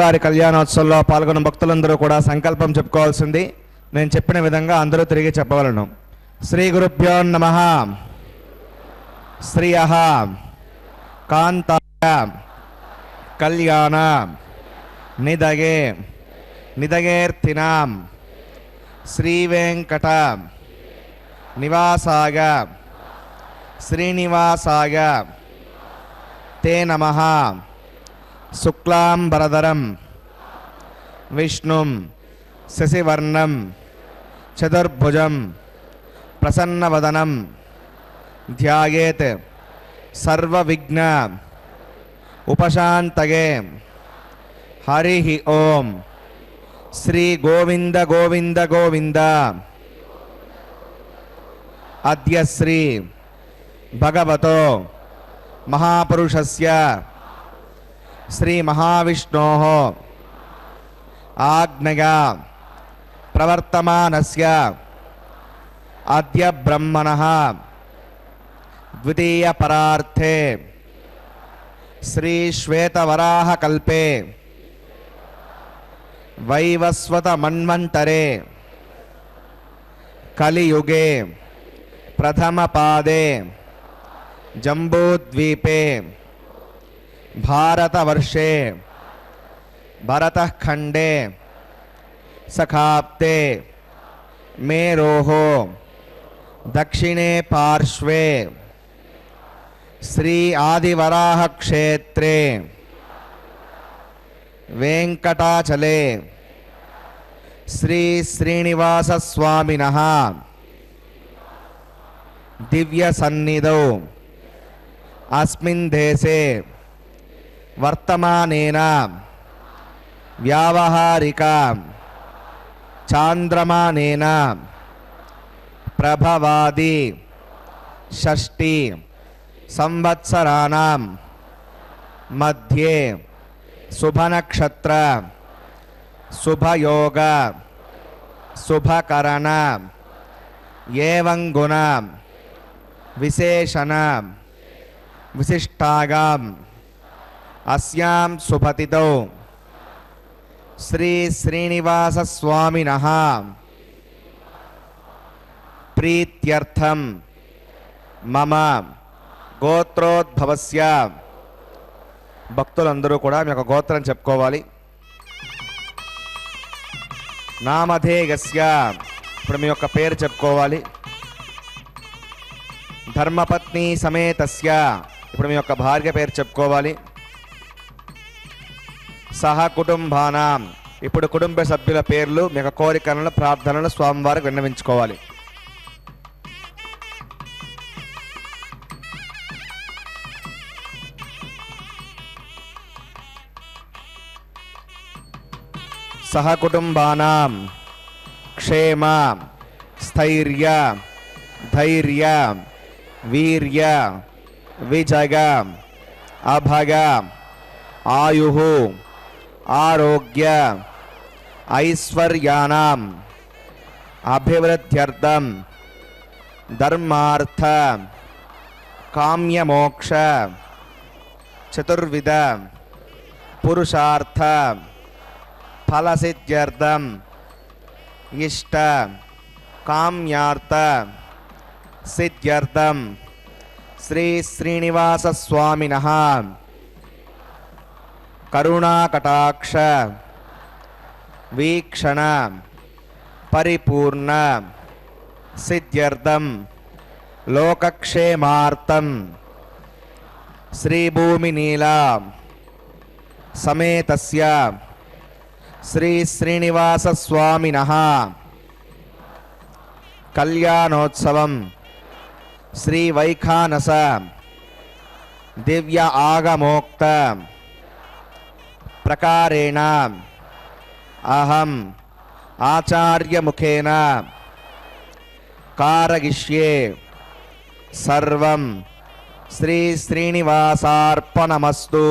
శ్రీవారి కళ్యాణోత్సవంలో పాల్గొన్న భక్తులందరూ కూడా సంకల్పం చెప్పుకోవాల్సింది. నేను చెప్పిన విధంగా అందరూ తిరిగి చెప్పవలను. శ్రీ గురుభ్యో నమః. శ్రియః కాంతాయ కళ్యాణ నిదగే నిదగేర్థినాం శ్రీవేంకట నివాసాయ శ్రీనివాసాయ తే నమః. శుక్లాంబరధరం విష్ణుం శశివర్ణం చతుర్భుజం ప్రసన్నవదనం ధ్యాయేత్ సర్వవిఘ్న ఉపశాంతయే. హరి ఓం. శ్రీ గోవింద గోవింద గోవింద. అద్య శ్రీ భగవతో మహాపురుషస్య శ్రీ మహావిష్ణోః ఆజ్ఞయా ప్రవర్తమానస్య అద్య బ్రహ్మణః ద్వితీయ పరార్థే శ్రీ శ్వేతవరాహకల్పే వైవస్వత మన్వంతరే కలియుగే ప్రథమ పాదే జంబూద్వీపే భారతవర్షే భరతఖండే సఖాప్తే మేరోః దక్షిణే పార్శ్వే శ్రీ ఆదివరాహ క్షేత్రే వెంకటాచలే శ్రీ శ్రీనివాస స్వామినః దివ్య సన్నిధౌ అస్మిన్ దేశే వర్తమానేన వ్యావహారిక చాంద్రమానేన ప్రభవాది షష్ఠి సంవత్సరాణం మధ్యే శుభనక్షత్ర శుభయోగ శుభకరణ ఏవం గుణ విశేషణ విశిష్టాగాం అస్యాం శుభతిథౌ శ్రీ శ్రీనివాస స్వామినః ప్రీత్యర్థం మమ గోత్రోద్భవస్య. భక్తులందరూ కూడా మీ యొక్క గోత్రం చెప్పుకోవాలి. నామధేయస్య, ఇప్పుడు మీ యొక్క పేరు చెప్పుకోవాలి. ధర్మపత్ని సమేతస్య, ఇప్పుడు మీ యొక్క భార్య పేరు చెప్పుకోవాలి. సహ కుటుంబానాం, ఇప్పుడు కుటుంబ సభ్యుల పేర్లు, మీ యొక్క కోరికలను ప్రార్థనలు స్వామివారికి విన్నవించుకోవాలి. సహ కుటుంబానాం క్షేమ స్థైర్య ధైర్య వీర్య విజయ అభయ ఆయుః ఆరోగ్య ఐశ్వర్యానాం అభివృద్ధ్యర్థం ధర్మార్థ కామ్యమోక్ష చతుర్విధ పురుషార్థ ఫలసిద్ధ్యర్థం ఇష్ట కామ్యార్థ సిద్ధ్యర్థం శ్రీ శ్రీనివాస స్వామినః కరుణాకటాక్ష వీక్షణ పరిపూర్ణ సిద్ధ్యర్థం లోకక్షేమార్థం శ్రీభూమినీలా సమేతస్య శ్రీ శ్రీనివాస స్వామినః కళ్యాణోత్సవం శ్రీ వైఖానస దివ్య ఆగమోక్త ప్రకారేణ అహం ఆచార్యముఖేన కారయిష్యే. సర్వం శ్రీ శ్రీనివాసార్పణమస్తు.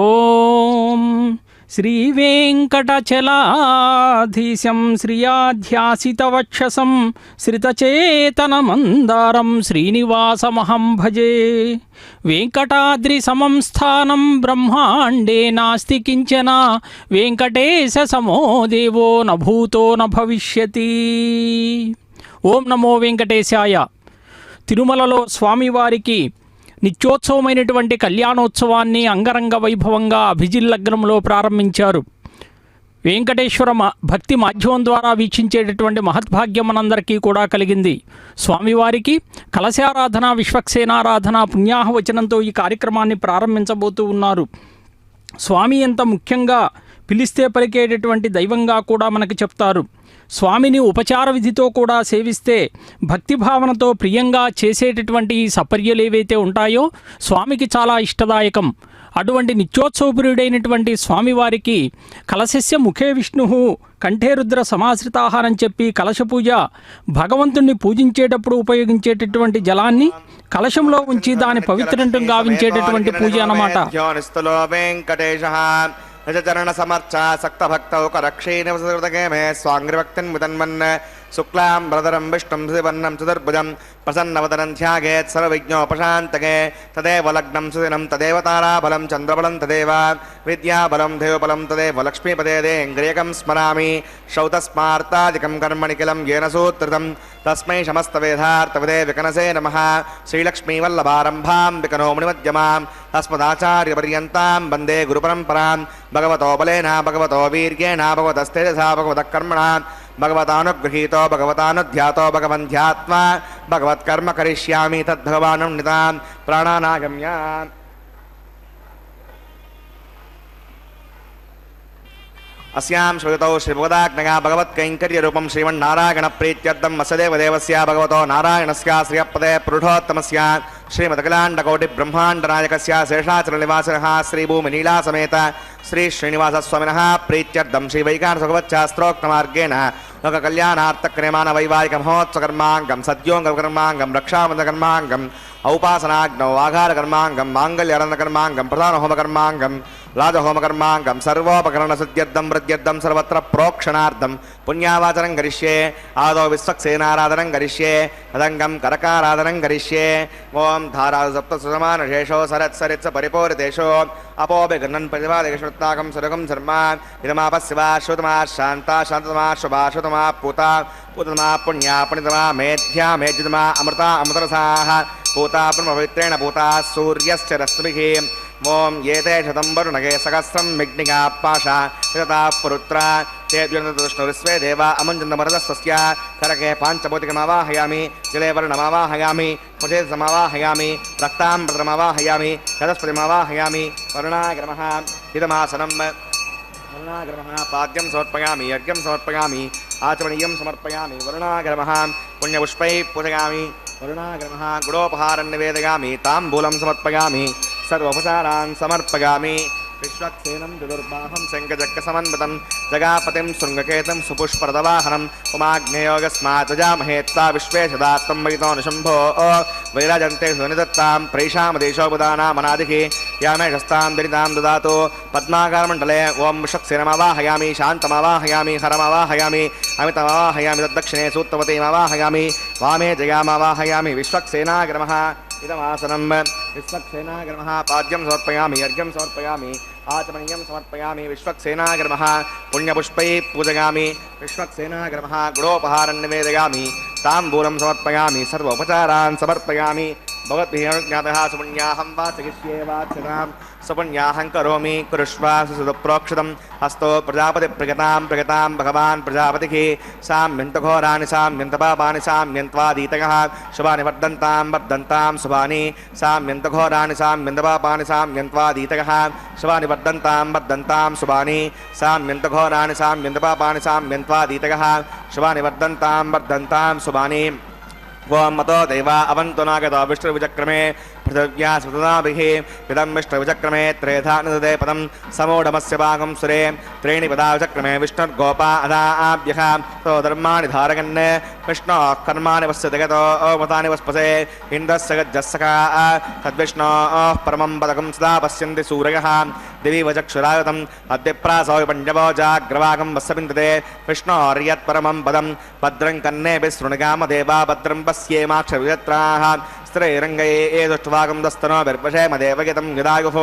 ఓం శ్రీవేంకటచలాధీశం శ్రియాధ్యాసితవక్షసం శ్రితచేతనమందారం శ్రీనివాసమహం భజే. వెంకటాద్రి సమం స్థానం బ్రహ్మాండే నాస్తి కించన వెంకటేశ సమో దేవో న భూతో న భవిష్యతి. ఓం నమో వెంకటేశాయ. తిరుమలలో స్వామివారికి నిత్యోత్సవమైనటువంటి కళ్యాణోత్సవాన్ని అంగరంగ వైభవంగా అభిజిల్లగ్నంలో ప్రారంభించారు. వెంకటేశ్వర భక్తి మాధ్యమం ద్వారా వీక్షించేటటువంటి మహద్భాగ్యం మనందరికీ కూడా కలిగింది. స్వామివారికి కలశారాధన, విశ్వక్సేనారాధన, పుణ్యాహవచనంతో ఈ కార్యక్రమాన్ని ప్రారంభించబోతూ ఉన్నారు. స్వామి ఎంత ముఖ్యంగా పిలిస్తే పలికేటటువంటి దైవంగా కూడా మనకి చెప్తారు. స్వామిని ఉపచార విధితో కూడా సేవిస్తే భక్తిభావనతో ప్రియంగా చేసేటటువంటి ఈ సపర్యలు ఏవైతే ఉంటాయో స్వామికి చాలా ఇష్టదాయకం. అటువంటి నిత్యోత్సవపురుడైనటువంటి స్వామివారికి కలశస్య ముఖే విష్ణు కంఠే రుద్ర సమాశ్రితాహారం చెప్పి కలశ పూజ, భగవంతుణ్ణి పూజించేటప్పుడు ఉపయోగించేటటువంటి జలాన్ని కలశంలో ఉంచి దాని పవిత్రంగా గావించేటటువంటి పూజ అన్నమాట. చరణ సమర్చ సక్త భక్తౌ కరక్షీణవసృతగే మే స్వాంగ్రిభక్తిన్ ముదన్మన్ శుక్లాం భరధరం విష్ణుం సువర్ణం చతుర్భుజం ప్రసన్నవదనం ధ్యాయేత్ సర్వవిఘ్నోపశాంతకే. తదేవ లగ్నం సుదినం తదేవ తారాబలం చంద్రబలం తదేవ విద్యాబలం దేవబలం తదేవ లక్ష్మీపదేంగ్రియకం స్మరామి. శ్రౌతస్మార్తాదికం కర్మణిఖిలం येन सूत्रितं తస్మై సమస్తవేదార్థపదే వికనసే నమః. శ్రీలక్ష్మీవల్లభారంభాం వికనో మునిమధ్యమాం అస్మదాచార్యపర్యంతాం వందే గురుపరంపరాం. భగవతో బలేన భగవతో వీర్యేణ భగవతస్తేజసా భగవతః కర్మణా భగవతానుగృహీతో భగవతానుధ్యాతో భగవంధ్యాత్మా భగవత్కర్మ కరిష్యామి తద్భగవానం నితాం ప్రాణానాగమ్య. अस्यां श्रुतौ श्रीभगवदाज्ञया भगवत्कैङ्कर्यरूपं श्रीमन्नारायण प्रीत्यर्थं वसुदेवदेवस्य भगवतो नारायणस्य श्रियपदे पुरुषोत्तमस्य श्रीमदखिलाण्डकोटिब्रह्माण्डनायकस्य शेषाचलनिवासिनः श्रीभूमिनीलासमेत श्री श्रीनिवासस्वामिनः प्रीत्यर्थं श्रीवैकानसभगवच्छास्त्रोक्तमार्गेण लोककल्याणार्थक्रियमाण वैवाहिकमहोत्सवकर्माङ्गं सद्योङ्गकर्माङ्गं रक्षाबन्धकर्माङ्गम् औपासनाग्नौ आघारकर्माङ्गं माङ्गल्यरन्धकर्माङ्गं प्रधानहोमकर्माङ्गं राजहोमकर्माङ्गं सर्वोपकरणसिद्ध्यर्थं वृद्ध्यर्थं सर्वत्र प्रोक्षणार्थं पुण्यावाचनं करिष्ये. आदौ विश्वक्सेनाराधनं करिष्ये, तदङ्गं करकाराधनं करिष्ये. ओं धारासप्तसुसमानशेषो सरत्सरित्स परिपूरितेषु अपोभिगृह्णन् प्रतिभादिकश्रुत्ताकं सुरगं शर्मा. इदमापशिवा श्रुतमा शान्ता शान्ततमा शुभा श्रुतमा पूता पूततमा पुण्या पुण्यतमा मेध्या मेध्यतमा अमृता अमृतरसाः पूता ब्रह्मपवित्रेण पूता सूर्यश्च रश्मिभिः. ओं एते शतं वरुणगे सहस्रं विघ्निका पाशा यथा पुरुत्रा तेभ्युष्णुस्वे देवा अमुञ्चन्दमरदस्वस्य. करके पाञ्चभौतिकमावाहयामि, जले वर्णमावाहयामि, मुखे समावाहयामि, रक्ताम्बरमावाहयामि, रजस्पतिमावाहयामि. वरुणाग्रमः इदमासनं वरुणाग्रमः पाद्यं समर्पयामि, यज्ञं समर्पयामि, आचमनीयं समर्पयामि. वरुणाग्रमः पुण्यपुष्पैः पूजयामि. वरुणाग्रमः गुडोपहारं निवेदयामि, ताम्बूलं समर्पयामि, सर्वोपचारान् समर्पयामि. विश्वक्सेनं चतुर्बाहं शङ्खचक्रसमन्वितं जगापतिं शृङ्गकेतं सुपुष्परदवाहनं उमाग्नेयोगस्मात्जामहेत्ता विश्वेशदात्तं वैतो निशम्भो वैराजन्ते सुनिदत्तां प्रैषामदेशोपदानामनादिः यामेशस्तां दरितां ददातु. पद्माकारमण्डले ओं विश्वक्सेनमावाहयामि, शान्तमावाहयामि, हरमावाहयामि, अमितमावाहयामि. तद्दक्षिणे सूत्रवतीमावाहयामि, वामे जयामावाहयामि. विश्वक्सेनाग्रमः इदमासनं विश्वक्सेनाग्रमः पाद्यं समर्पयामि, अर्घ्यं समर्पयामि, आचमनीयं समर्पयामि. विश्वक्सेनाग्रमः पुण्यपुष्पैः पूजयामि. विश्वक्सेनाग्रमः गुडोपहारं निवेदयामि, ताम्बूलं समर्पयामि, सर्वोपचारान् समर्पयामि. भगवद्भिः अनुज्ञातः सुपुण्याहं वाचयिष्ये वाच्यतां सुपुण्याहं करोमि कुरुष्वा सुसुप्रोक्षितं हस्तो प्रजापतिप्रगतां प्रगतां भगवान् प्रजापतिः. साम्यन्तघोराणि साम्यन्तपापानि साम्यन्त्वादीतयः शुभानि वर्धन्तां वर्धन्तां शुभानि. साम्यन्तघोराणि साम्यन्तपापानि साम्यन्त्वादीतयः शुभानि वर्धन्तां वर्धन्तां शुभानि. साम्यन्तघोराणि साम्यन्तपापानि साम्यन्त्वादीतयः शुभानि वर्धन्तां वर्धन्तां शुभानि. ओं मतो देवा अवन्तु नागतो विष्णुविचक्रमे पृथिव्या सुतदाभिः इदं विष्णुविचक्रमे त्रेधा निदते पदं समूढमस्य भागं सुरे त्रीणि पदाविचक्रमे विष्णुर्गोपा अदाभ्यः तो धर्माणि धारयन् विष्णोः कर्माणि वस्य जगतो मतानि वस्पसे इन्द्रस्य गज्जस्सखा तद्विष्णोः परमं पदकं सदा पश्यन्ति सूरयः दिवि वचक्षुरायुतम् अद्यप्रासौ पञ्चवो जाग्रवागं वस्सविन्दते विष्णोर्यत्परमं पदं भद्रं कन्नेभिः शृणुगामदेवा भद्रं पश्येमाक्षविजत्राः स्त्रैरङ्गये दुष्टवागं दस्तनोभिर्वशेमदेवगितं यदायुः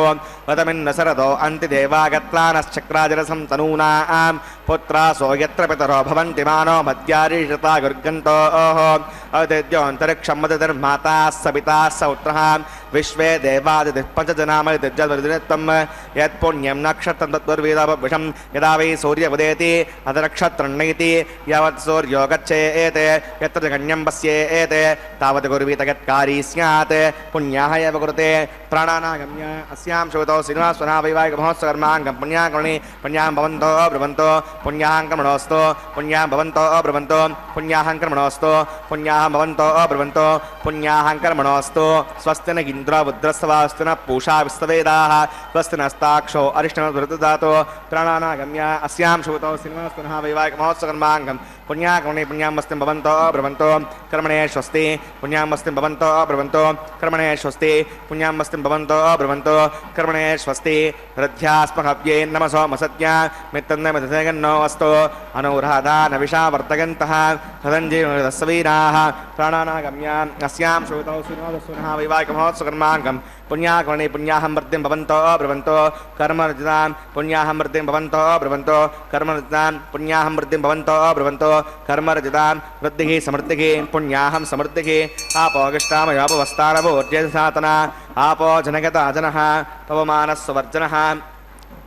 वदमिन्न सरदो अन्तिदेवागत्लानश्चक्राजरसं तनूनां पुत्रासो यत्र पितरो भवन्ति मानो मद्यारीषता गुर्गन्तोः अदित्योऽन्तरिक्षं मदतिर्माता सविता सौत्रः विश्वे देवादितिः पञ्चजनामदित्यं यत्पुण्यं नक्षत्रं तद्वर्वेदविषं यदा वै सूर्यमुदेति अतनक्षत्रन्नैति यावत् सूर्यो गच्छेत् यत्र जगन्यं पश्येत् तावत् कुर्वीत यत्कारी स्यात् पुण्याः एव कुरुते प्राणानागम्य अस्यां श्रुतौ श्रीनिवासवना वैवाहिकमहोत्सवकर्माङ्गं पुण्याकर्णे पुण्यां भवन्तो ब्रुवन्तो पुण्याहङ्कर्मणोऽस्तु पुण्यां भवन्तो ब्रुवन्तो पुण्याहङ्कर्मणोऽस्तु पुण्याः भवन्तो ब्रुवन्तो पुण्याहङ्कर्मणोऽस्तु स्वस्ति न इन्द्रो रुद्रस्वास्तु न पूषा विस्तवेदाः स्वस्ति नस्ताक्षो अरिष्टमदृतदातो प्राणानागम्य अस्यां श्रुतौ श्रीनिवासवना वैवाहिकमहोत्सवकर्माङ्गं पुण्याकर्णे पुण्यामस्तिं भवन्तो ब्रुवन्तो कर्मणे स्वस्ति पुण्यामस्तिं भवन्तो ब्रुवन्तो कर्मणे स्वस्ति पुण्यामस्तिं भवन्तो ब्रुवन्तो कर्मणे स्वस्ति हृद्यास्महव्ये नमसो मसत्या मित्तन्नमिदगन्नो अस्तु अनुराधा नविषा वर्तयन्तः हृदञ्जीवसवीराः प्राणानागम्य अस्यां श्रुतौ श्रीनिवासवनः वैवाहिकमहोत्सवकर्माङ्गं पुण्याकर्णे पुण्याहमृद्धिं भवन्तो ब्रुवन्तो कर्मरजितां पुण्याहमृद्धिं भवन्तो ब्रुवन्तो कर्मरजितां पुण्याहमृद्धिं भवन्तो ब्रुवन्तो कर्मरजितां वृद्धिः समृद्धिः पुण्याहं समृद्धिः आपोगिष्टामयोपवस्तानवोर्जेसातना आपो जनगता जनः पवमानस्वर्जनः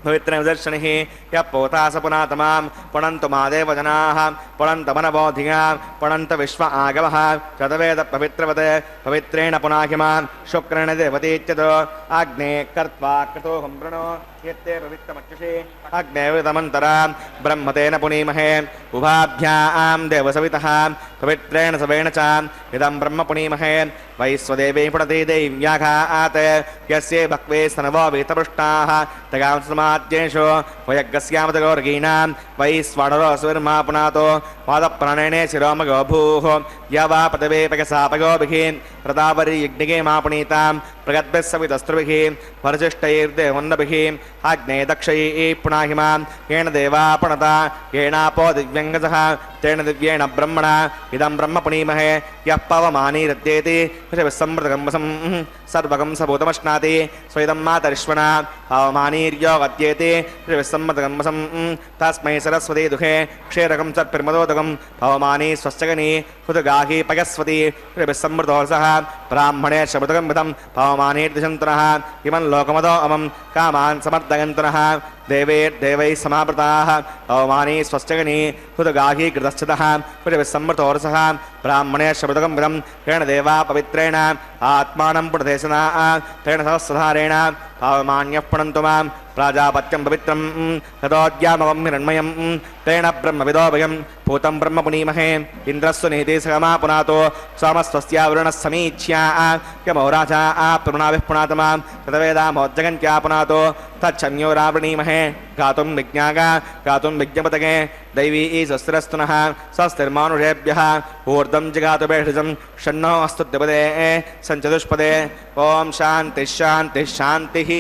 पवित्रनिदर्शनिः यः पोतास पुनातमां पुणन्तु मादेव जनाः पुणन्तमनबोधियां पुणन्त विश्व आगमः चतवेद पवित्रवत् पवित्रेण पुनाहिमां शुक्रेण देवतीत्यतो अग्ने कर्त्वा क्रतोऽहं वृणो यत्ते पवित्रमक्षसे अग्नेविदमन्तरां ब्रह्मतेन पुनीमहे उभाभ्यां देवसवितः पवित्रेण सवेण च इदं ब्रह्म पुनीमहे वैश्वदेवे पुणते दैव्याघात् यस्य भक्वे स्तनवो वीतपृष्टाः तगां समाद्येषु वयज्ञस्यामतगौर्गीणां वैश्वानरो सुविर्मा पुनातो पादप्राणेने शिरोमगो भूः यवा पदवेपकसापगोभिः प्रतापरियज्ञिके मा पुनीतां प्रगद्भिः सवितस्त्रुभिः वरजिष्ठैर्देवन्नभिः अग्ने दक्षैः पुनाहिमां येन देवा पुनता येनापो दिव्यङ्गजः तेन दिव्येण ब्रह्मणा इदं ब्रह्म पुनीमहे यः पवमानीरद्येति विसम्मृतकं सर्वकं सबूतमश्नाति स्वैदं मातरिश्वना पवमानीर्यो गद्येति विसम्मृतकं तस्मै सरस्वती दुःखे क्षीरकं सत्प्रमदोदकं पवमानी स्वश्चगनी हुतगाही पयस्वती विसम्मृतोऽसः ब्राह्मणे शबुदकं विधं पवमानीर्दिशन्तनः इमं लोकमदो अमं कामान् समर्दयन्तनः देवैर्देवैः समावृताः पवमानी स्वश्चगनी हुतगाही कृतश्चितः विसम्मृतोऽरसः ब्राह्मणे शबुदकं विधं तेन देवा पवित्रेण आत्मानं पुणदेशना तेन सहस्रधारेण पावमान्यः पुणन्तु मां प्राजापत्यं पवित्रं ततोद्यामवं हिरण्मयं तेन ब्रह्मविदोभयं पूतं ब्रह्म पुनीमहे इन्द्रस्व नीति सगमा पुनातो सोमस्वस्या वरुणः समीच्या यमोराजा प्रणाभिः पुनातमां ततवेदामोज्जगन्त्या पुनातो तच्छन्यो रावणीमहे गातुं विज्ञागा गातुं विज्ञपतगे दैवी स्वस्तिरस्तुनः स्वस्तिर्मानुषेभ्यः ऊर्ध्वं जिगातु भेषजं षण्णो अस्तु द्विपदे सञ्चतुष्पदे ॐ शान्तिः शान्तिः शान्तिः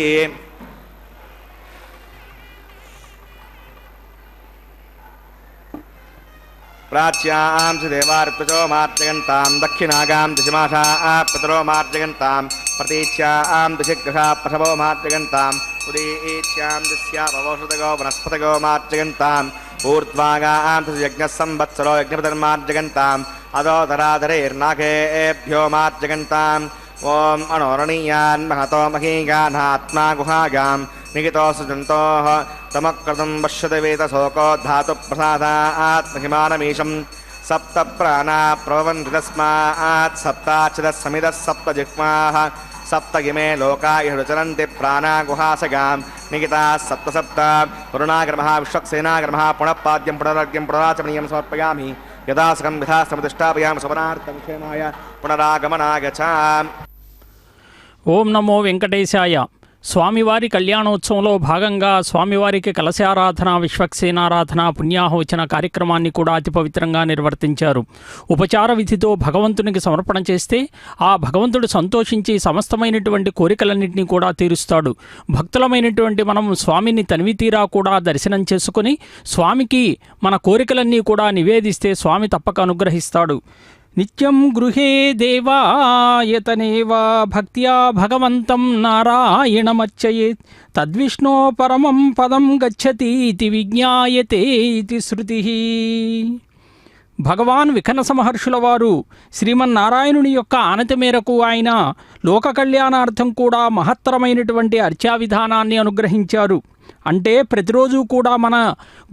प्राच्यां देवार्पितो मार्जयन्तां दक्षिणागां दिशिमाशाः पितरो मार्जयन्तां प्रतीच्यां दिशिग्रहा प्रसवो मार्जयन्तां उदीच्यां दिस्या भवोषधगो वनस्पतगो मार्जयन्ताम् ऊर्ध्वागां यज्ञः संवत्सरो यज्ञपतिर्मार्जयन्ताम् अधोधराधरेर्नागेभ्यो मार्जयन्ताम् ॐ अणोरणीयान् महतो महीगानात्मा गुहागां निगितो सुजन्तोः तमक्रतं पश्यति वेतशोको धातुप्रसादात्महिमानमीशं सप्त प्राणा प्रभवन्ति तस्मात् सप्ताच्युतः समितः सप्तजिह्वाः सप्त इमे लोका यरुचरन्ति प्राणा गुहासगां निगिताः सप्त सप्त वरुणाग्रमः विश्वक्सेनाग्रमः पुनःपाद्यं पुनरर्घ्यं पुनराचमनीयं समर्पयामि यदासकं विधास्तमतिष्ठापयामि सवनार्थं क्षेमाय पुनरागमनागच्छामि ఓం నమో వెంకటేశాయ. స్వామివారి కళ్యాణోత్సవంలో భాగంగా స్వామివారికి కలశారాధన, విశ్వక్సేనారాధన, పుణ్యాహోచన కార్యక్రమాన్ని కూడా అతి పవిత్రంగా నిర్వర్తించారు. ఉపచార విధితో భగవంతునికి సమర్పణ చేస్తే ఆ భగవంతుడు సంతోషించి సమస్తమైనటువంటి కోరికలన్నింటినీ కూడా తీరుస్తాడు. భక్తులమైనటువంటి మనం స్వామిని తనివితీరా కూడా దర్శనం చేసుకుని స్వామికి మన కోరికలన్నీ కూడా నివేదిస్తే స్వామి తప్పక అనుగ్రహిస్తాడు. నిత్యం గృహే దేవాయతనేవా భక్త్యా భగవంతం నారాయణమర్చయేత్ తద్విష్ణో పరమం పదం గచ్చతి ఇతి విజ్ఞాయతే ఇతి శృతి. భగవాన్ వికనస మహర్షుల వారు శ్రీమన్నారాయణుని యొక్క ఆనతి మేరకు ఆయన లోక కళ్యాణార్థం కూడా మహత్తరమైనటువంటి అర్చా విధానాన్ని అనుగ్రహించారు. అంటే ప్రతిరోజు కూడా మన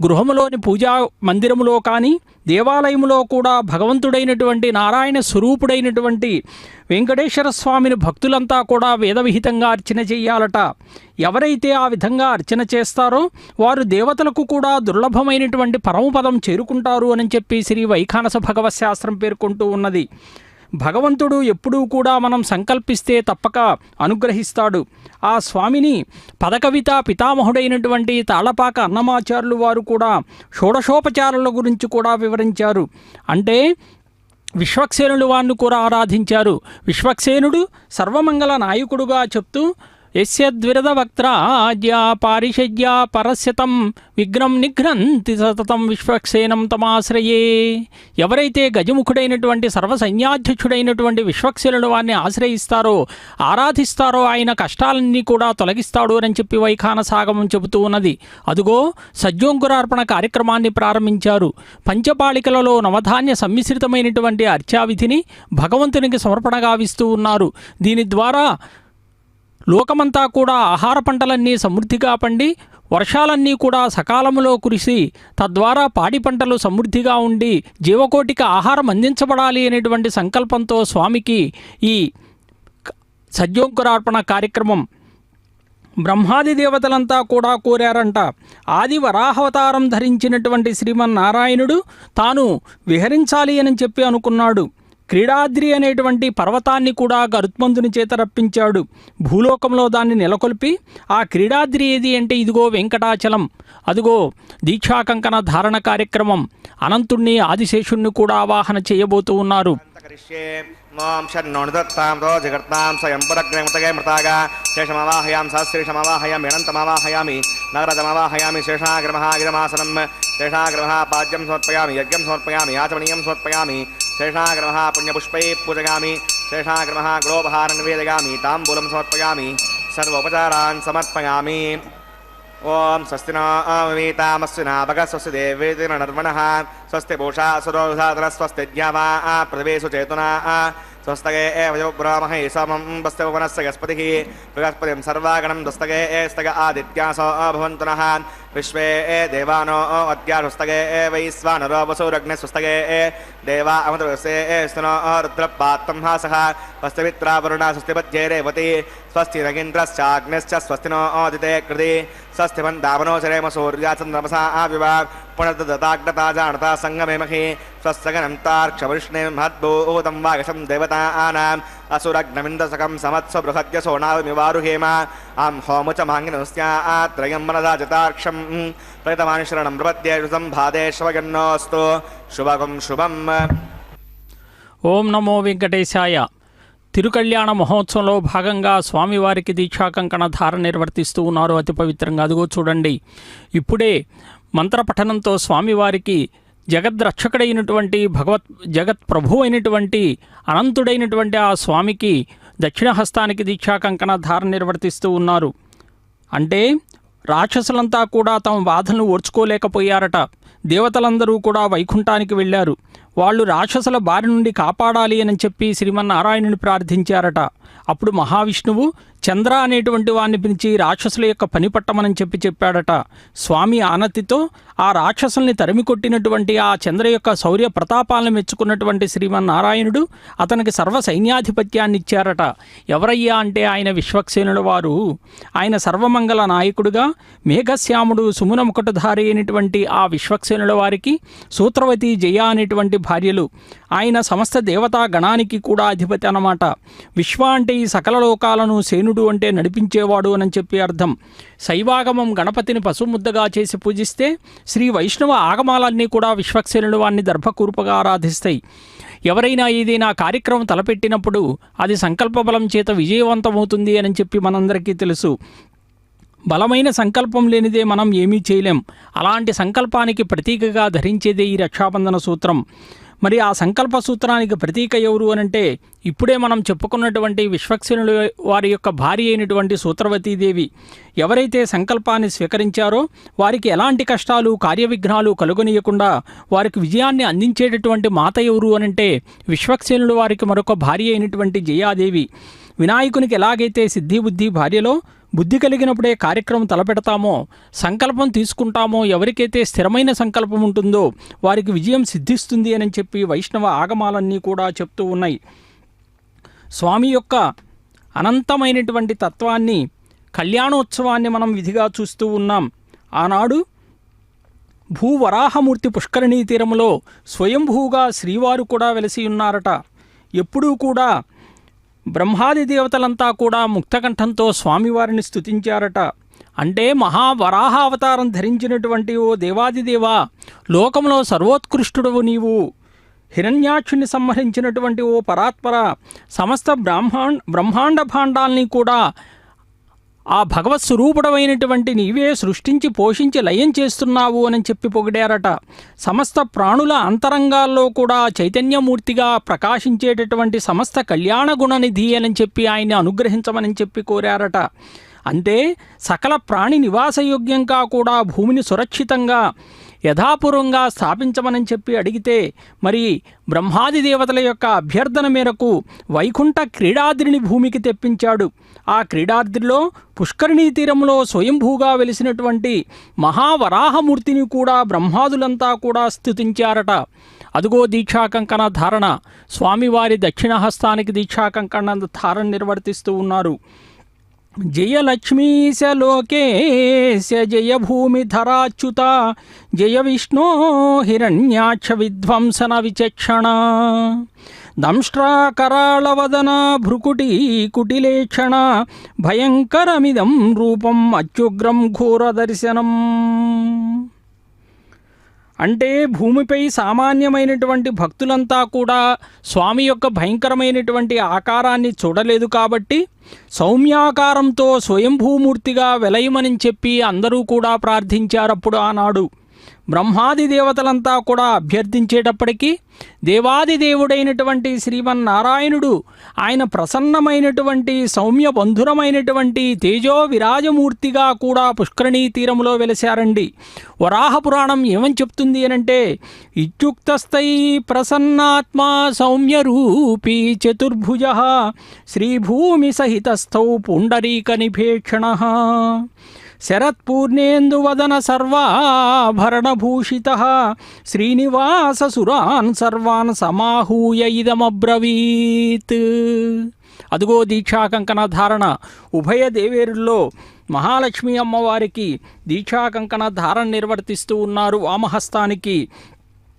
గృహములోని పూజా మందిరములో కానీ దేవాలయములో కూడా భగవంతుడైనటువంటి నారాయణ స్వరూపుడైనటువంటి వెంకటేశ్వర స్వామిని భక్తులంతా కూడా వేదవిహితంగా అర్చన చెయ్యాలట. ఎవరైతే ఆ విధంగా అర్చన చేస్తారో వారు దేవతలకు కూడా దుర్లభమైనటువంటి పరమపదం చేరుకుంటారు అని చెప్పి శ్రీ వైఖానస భగవత్ శాస్త్రం పేర్కొంటూ ఉన్నది. భగవంతుడు ఎప్పుడూ కూడా మనం సంకల్పిస్తే తప్పక అనుగ్రహిస్తాడు. ఆ స్వామిని పదకవిత పితామహుడైనటువంటి తాళపాక అన్నమాచార్యులు వారు కూడా షోడశోపచారాల గురించి కూడా వివరించారు. అంటే విశ్వక్సేనుడు వారిని కూడా ఆరాధించారు. విశ్వక్సేనుడు సర్వమంగళ నాయకుడుగా చెప్తూ యస్యద్విరద వక్త్రాజ్య పారిషజ్య పరస్యతం విఘ్నం నిఘ్నంతి సతతం విశ్వక్సేనం తమాశ్రయే. ఎవరైతే గజముఖుడైనటువంటి సర్వసైన్యాధ్యక్షుడైనటువంటి విశ్వక్సేనుడు వారిని ఆశ్రయిస్తారో ఆరాధిస్తారో ఆయన కష్టాలన్నీ కూడా తొలగిస్తాడు అని చెప్పి వైఖానసాగమం చెబుతూ ఉన్నది. అదుగో సజ్జోంకురార్పణ కార్యక్రమాన్ని ప్రారంభించారు. పంచపాళికలలో నవధాన్య సమ్మిశ్రితమైనటువంటి అర్చావిధిని భగవంతునికి సమర్పణ గావిస్తూ ఉన్నారు. దీని ద్వారా లోకమంతా కూడా ఆహార పంటలన్నీ సమృద్ధిగా పండి వర్షాలన్నీ కూడా సకాలంలో కురిసి తద్వారా పాడి పంటలు సమృద్ధిగా ఉండి జీవకోటికి ఆహారం అందించబడాలి అనేటువంటి సంకల్పంతో స్వామికి ఈ సజ్జోంకురార్పణ కార్యక్రమం బ్రహ్మాది దేవతలంతా కూడా కోరారంట. ఆది వరాహవతారం ధరించినటువంటి శ్రీమన్నారాయణుడు తాను విహరించాలి అని చెప్పి అనుకున్నాడు. క్రీడాద్రి అనేటువంటి పర్వతాన్ని కూడా గరుత్మంతుని చేత రప్పించాడు. భూలోకంలో దాన్ని నెలకొల్పి ఆ క్రీడాద్రి ఏది అంటే ఇదిగో వెంకటాచలం. అదిగో దీక్షాకంకణ ధారణ కార్యక్రమం. అనంతుణ్ణి ఆదిశేషుణ్ణి కూడా ఆవాహన చేయబోతూ ఉన్నారు. మాం షణ్ణోనిదత్తాం రోజగర్తాం స్వయం పురగ్రమతగే మృతాగా శేషమవాహయాం సహస్రేషమవాహయామి అనంతమవాహయామి నగరజమవాహయామి శేషాగ్రమహాగిరమాసనం శేషాగ్రమః పాద్యం సమర్పయామి యజ్ఞం సమర్పయామి ఆచమనీయం సమర్పయామి శేషాగ్రమః పుణ్యపుష్పై పూజయామి శేషాగ్రమః గ్రోపహారం నివేదయామి తాంబూలం సమర్పయామి సర్వోపచారాన్ సమర్పయామి. ఓం స్వస్తి నోమీతామస్వినా భగ స్వస్తి దేవేతి నర్మణః స్వస్తి పూషా సురోధాతన స్వస్తి జ్ఞావా ప్రదేశు చేతునా స్వస్తగే వయోబ్రామహే సమం వస్తి వనస్య గస్పతిః బృహస్పతిం సర్వాగణం దుస్తగే స్తగ ఆదిత్యాసో భవంతు నః విశ్వే దేవానో అద్యాస్తగే వైశ్వానరో వసూరగ్నే స్వస్తగే దేవా అమృతవసే స్తనో రుద్రపాత్తం హాసః స్వస్తి మిత్రావరుణ స్వస్తి పద్యే రేవతి స్వస్తి నగేంద్రశ్చాగ్నిశ్చ స్వస్తి నో ఆదితే కృతి స్వస్తి మందావనో చరేమ సూర్యా చంద్రమసా ఆవివా పునర్దతాగ్నతాజానతా సంగమేమహి స్వస్సగనంతార్క్షవృష్ణే మహద్భూతం వాగశం దేవతానాం అసురగ్నమిందసకం సమత్స్వ బృహద్యసోనామివారుహేమ ఆం హోముచ మాంగినస్యాత్రయం మనదాజతార్క్షం ప్రయతమాని శరణం ప్రపద్యేషు సంభాదేశ్వగన్నోస్తు శుభగం శుభం. ఓం నమో వెంకటేశాయ. తిరుకళ్యాణ మహోత్సవంలో భాగంగా స్వామివారికి దీక్షాకంకణ ధారణ నిర్వర్తిస్తూ ఉన్నారు అతి పవిత్రంగా. అదిగో చూడండి, ఇప్పుడే మంత్రపఠనంతో స్వామివారికి జగద్రక్షకుడైనటువంటి జగత్ ప్రభు అయినటువంటి అనంతుడైనటువంటి ఆ స్వామికి దక్షిణహస్తానికి దీక్షాకంకణ ధారణ నిర్వర్తిస్తూ ఉన్నారు. అంటే రాక్షసులంతా కూడా తమ బాధలను ఓర్చుకోలేకపోయారట. దేవతలందరూ కూడా వైకుంఠానికి వెళ్ళారు. వాళ్ళు రాక్షసుల బారి నుండి కాపాడాలి అని చెప్పి శ్రీమన్నారాయణుని ప్రార్థించారట. అప్పుడు మహావిష్ణువు చంద్ర అనేటువంటి వాడిని పిలిచి రాక్షసుల యొక్క పని పట్టమని చెప్పాడట. స్వామి ఆనతితో ఆ రాక్షసుల్ని తరిమి కొట్టినటువంటి ఆ చంద్ర యొక్క శౌర్య ప్రతాపాలను మెచ్చుకున్నటువంటి శ్రీమన్నారాయణుడు అతనికి సర్వ సైన్యాధిపత్యాన్ని ఇచ్చారట. ఎవరయ్యా అంటే ఆయన విశ్వక్సేనుల వారు. ఆయన సర్వమంగళ నాయకుడుగా మేఘశ్యాముడు సుమున ముకుటధారి అయినటువంటి ఆ విశ్వక్సేనుల వారికి సూత్రవతి జయ అనేటువంటి భార్యలు. ఆయన సమస్త దేవతా గణానికి కూడా అధిపతి అన్నమాట. విశ్వ అంటే ఈ సకల లోకాలను, సేనుడు అంటే నడిపించేవాడు అని చెప్పి అర్థం. శైవాగమం గణపతిని పశుముద్దగా చేసి పూజిస్తే శ్రీ వైష్ణవ ఆగమాలన్నీ కూడా విశ్వక్సేనుల వారిని దర్భకూర్పగా ఆరాధిస్తాయి. ఎవరైనా ఏదైనా కార్యక్రమం తలపెట్టినప్పుడు అది సంకల్ప బలం చేత విజయవంతమవుతుంది అని చెప్పి మనందరికీ తెలుసు. బలమైన సంకల్పం లేనిదే మనం ఏమీ చేయలేం. అలాంటి సంకల్పానికి ప్రతీకగా ధరించేదే ఈ రక్షాబంధన సూత్రం. మరి ఆ సంకల్ప సూత్రానికి ప్రతీక ఎవరు అనంటే ఇప్పుడే మనం చెప్పుకున్నటువంటి విశ్వక్సేనుల వారి యొక్క భార్య అయినటువంటి సూత్రవతీదేవి. ఎవరైతే సంకల్పాన్ని స్వీకరించారో వారికి ఎలాంటి కష్టాలు, కార్యవిఘ్నాలు కలుగనీయకుండా వారికి విజయాన్ని అందించేటటువంటి మాత ఎవరు అనంటే విశ్వక్సేనుల వారికి మరొక భార్య అయినటువంటి జయాదేవి. వినాయకునికి ఎలాగైతే సిద్ధి బుద్ధి భార్యలో బుద్ధి కలిగినప్పుడే కార్యక్రమం తలపెడతామో, సంకల్పం తీసుకుంటామో, ఎవరికైతే స్థిరమైన సంకల్పం ఉంటుందో వారికి విజయం సిద్ధిస్తుంది అని చెప్పి వైష్ణవ ఆగమాలన్నీ కూడా చెప్తూ ఉన్నాయి. స్వామి యొక్క అనంతమైనటువంటి తత్వాన్ని, కళ్యాణోత్సవాన్ని మనం విధిగా చూస్తూ ఉన్నాం. ఆనాడు భూవరాహమూర్తి పుష్కరిణీ తీరములో స్వయంభూగా శ్రీవారు కూడా వెలిసి ఉన్నారట. ఎప్పుడూ కూడా బ్రహ్మాది దేవతలంతా కూడా ముక్తకంఠంతో స్వామివారిని స్తుతించారట. అంటే మహావరాహ అవతారం ధరించినటువంటి ఓ దేవాదిదేవా, లోకంలో సర్వోత్కృష్టుడవు నీవు, హిరణ్యాక్షుని సంహరించినటువంటి ఓ పరాత్పర, సమస్త బ్రహ్మాండ భాండాల్ని కూడా ఆ భగవత్ స్వరూపుడమైనటువంటి నీవే సృష్టించి పోషించి లయం చేస్తున్నావు అని చెప్పి పొగిడారట. సమస్త ప్రాణుల అంతరంగాల్లో కూడా చైతన్యమూర్తిగా ప్రకాశించేటటువంటి సమస్త కళ్యాణ గుణనిధి అని చెప్పి ఆయన్ని అనుగ్రహించమని చెప్పి కోరారట. అంటే సకల ప్రాణి నివాసయోగ్యంగా కూడా భూమిని సురక్షితంగా యథాపూర్వంగా స్థాపించమని చెప్పి అడిగితే మరి బ్రహ్మాది దేవతల యొక్క అభ్యర్థన మేరకు వైకుంఠ క్రీడాద్రిని భూమికి తెప్పించాడు. ఆ క్రీడాద్రిలో పుష్కరిణీ తీరంలో స్వయంభూగా వెలిసినటువంటి మహావరాహమూర్తిని కూడా బ్రహ్మాదులంతా కూడా స్తుతించారట. అదుగో దీక్షాకంకణ ధారణ. స్వామివారి దక్షిణహస్తానికి దీక్షాకంకణ ధారణ నిర్వర్తిస్తూ ఉన్నారు. జయ లక్ష్మీశ లోకేశ జయ భూమిధరాచ్యుత జయ విష్ణో హిరణ్యాక్ష విధ్వంసన విచక్షణ దంష్ట్రాకరాళవదన భ్రుకుటీ కుటిలేక్షణ భయంకరమిదం రూపం అత్యుగ్రం ఘోర దర్శనం. అంటే భూమిపై సామాన్యమైనటువంటి భక్తులంతా కూడా స్వామి యొక్క భయంకరమైనటువంటి ఆకారాన్ని చూడలేదు కాబట్టి సౌమ్యాకారంతో స్వయంభూమూర్తిగా వెలయమని చెప్పి అందరూ కూడా ప్రార్థించారప్పుడు ఆనాడు. బ్రహ్మాది దేవతలంతా కూడా అభ్యర్థించేటప్పటికీ దేవాదిదేవుడైనటువంటి శ్రీమన్నారాయణుడు ఆయన ప్రసన్నమైనటువంటి సౌమ్య బంధురమైనటువంటి తేజో విరాజమూర్తిగా కూడా పుష్కరిణీ తీరములో వెలిశారండి. వరాహ పురాణం ఏమని చెప్తుంది అనంటే ఇత్యుక్తస్థై ప్రసన్నాత్మా సౌమ్యరూపీ చతుర్భుజ శ్రీభూమి సహితస్థౌ పుండరీక నిభేక్షణ శరత్పూర్ణేందువదన సర్వాభరణభూషిత శ్రీనివాస సురాన్ సర్వాన్ సమాహూయ ఇదమబ్రవీత్. అదుగో దీక్షాకంకణ ధారణ. ఉభయ దేవేరుల్లో మహాలక్ష్మి అమ్మవారికి దీక్షాకంకణ ధారణ నిర్వర్తిస్తూ ఉన్నారు వామహస్తానికి.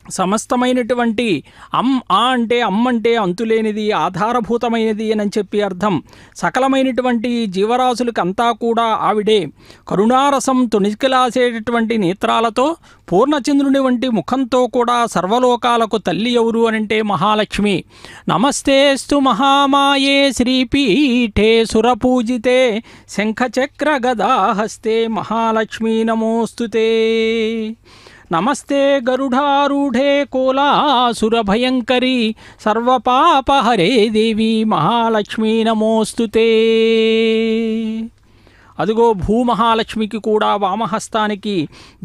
సమస్తమైనటువంటి అంటే అమ్మంటే అంతులేనిది, ఆధారభూతమైనది అని చెప్పి అర్థం. సకలమైనటువంటి జీవరాశులకంతా కూడా ఆవిడే. కరుణారసం తొణికిలాసేటటువంటి నేత్రాలతో పూర్ణచంద్రుని వంటి ముఖంతో కూడా సర్వలోకాలకు తల్లి ఎవరు అనంటే మహాలక్ష్మి. నమస్తేస్తు మహామాయే శ్రీపీఠే సురపూజితే శంఖచక్ర గదాహస్తే మహాలక్ష్మీ నమోస్తుతే. నమస్తే గరుడారూఢే కోలాసురభయంకరీ సర్వపాపహరే దేవి మహాలక్ష్మీ నమోస్తుతే. అదిగో భూమహాలక్ష్మికి కూడా వామహస్తానికి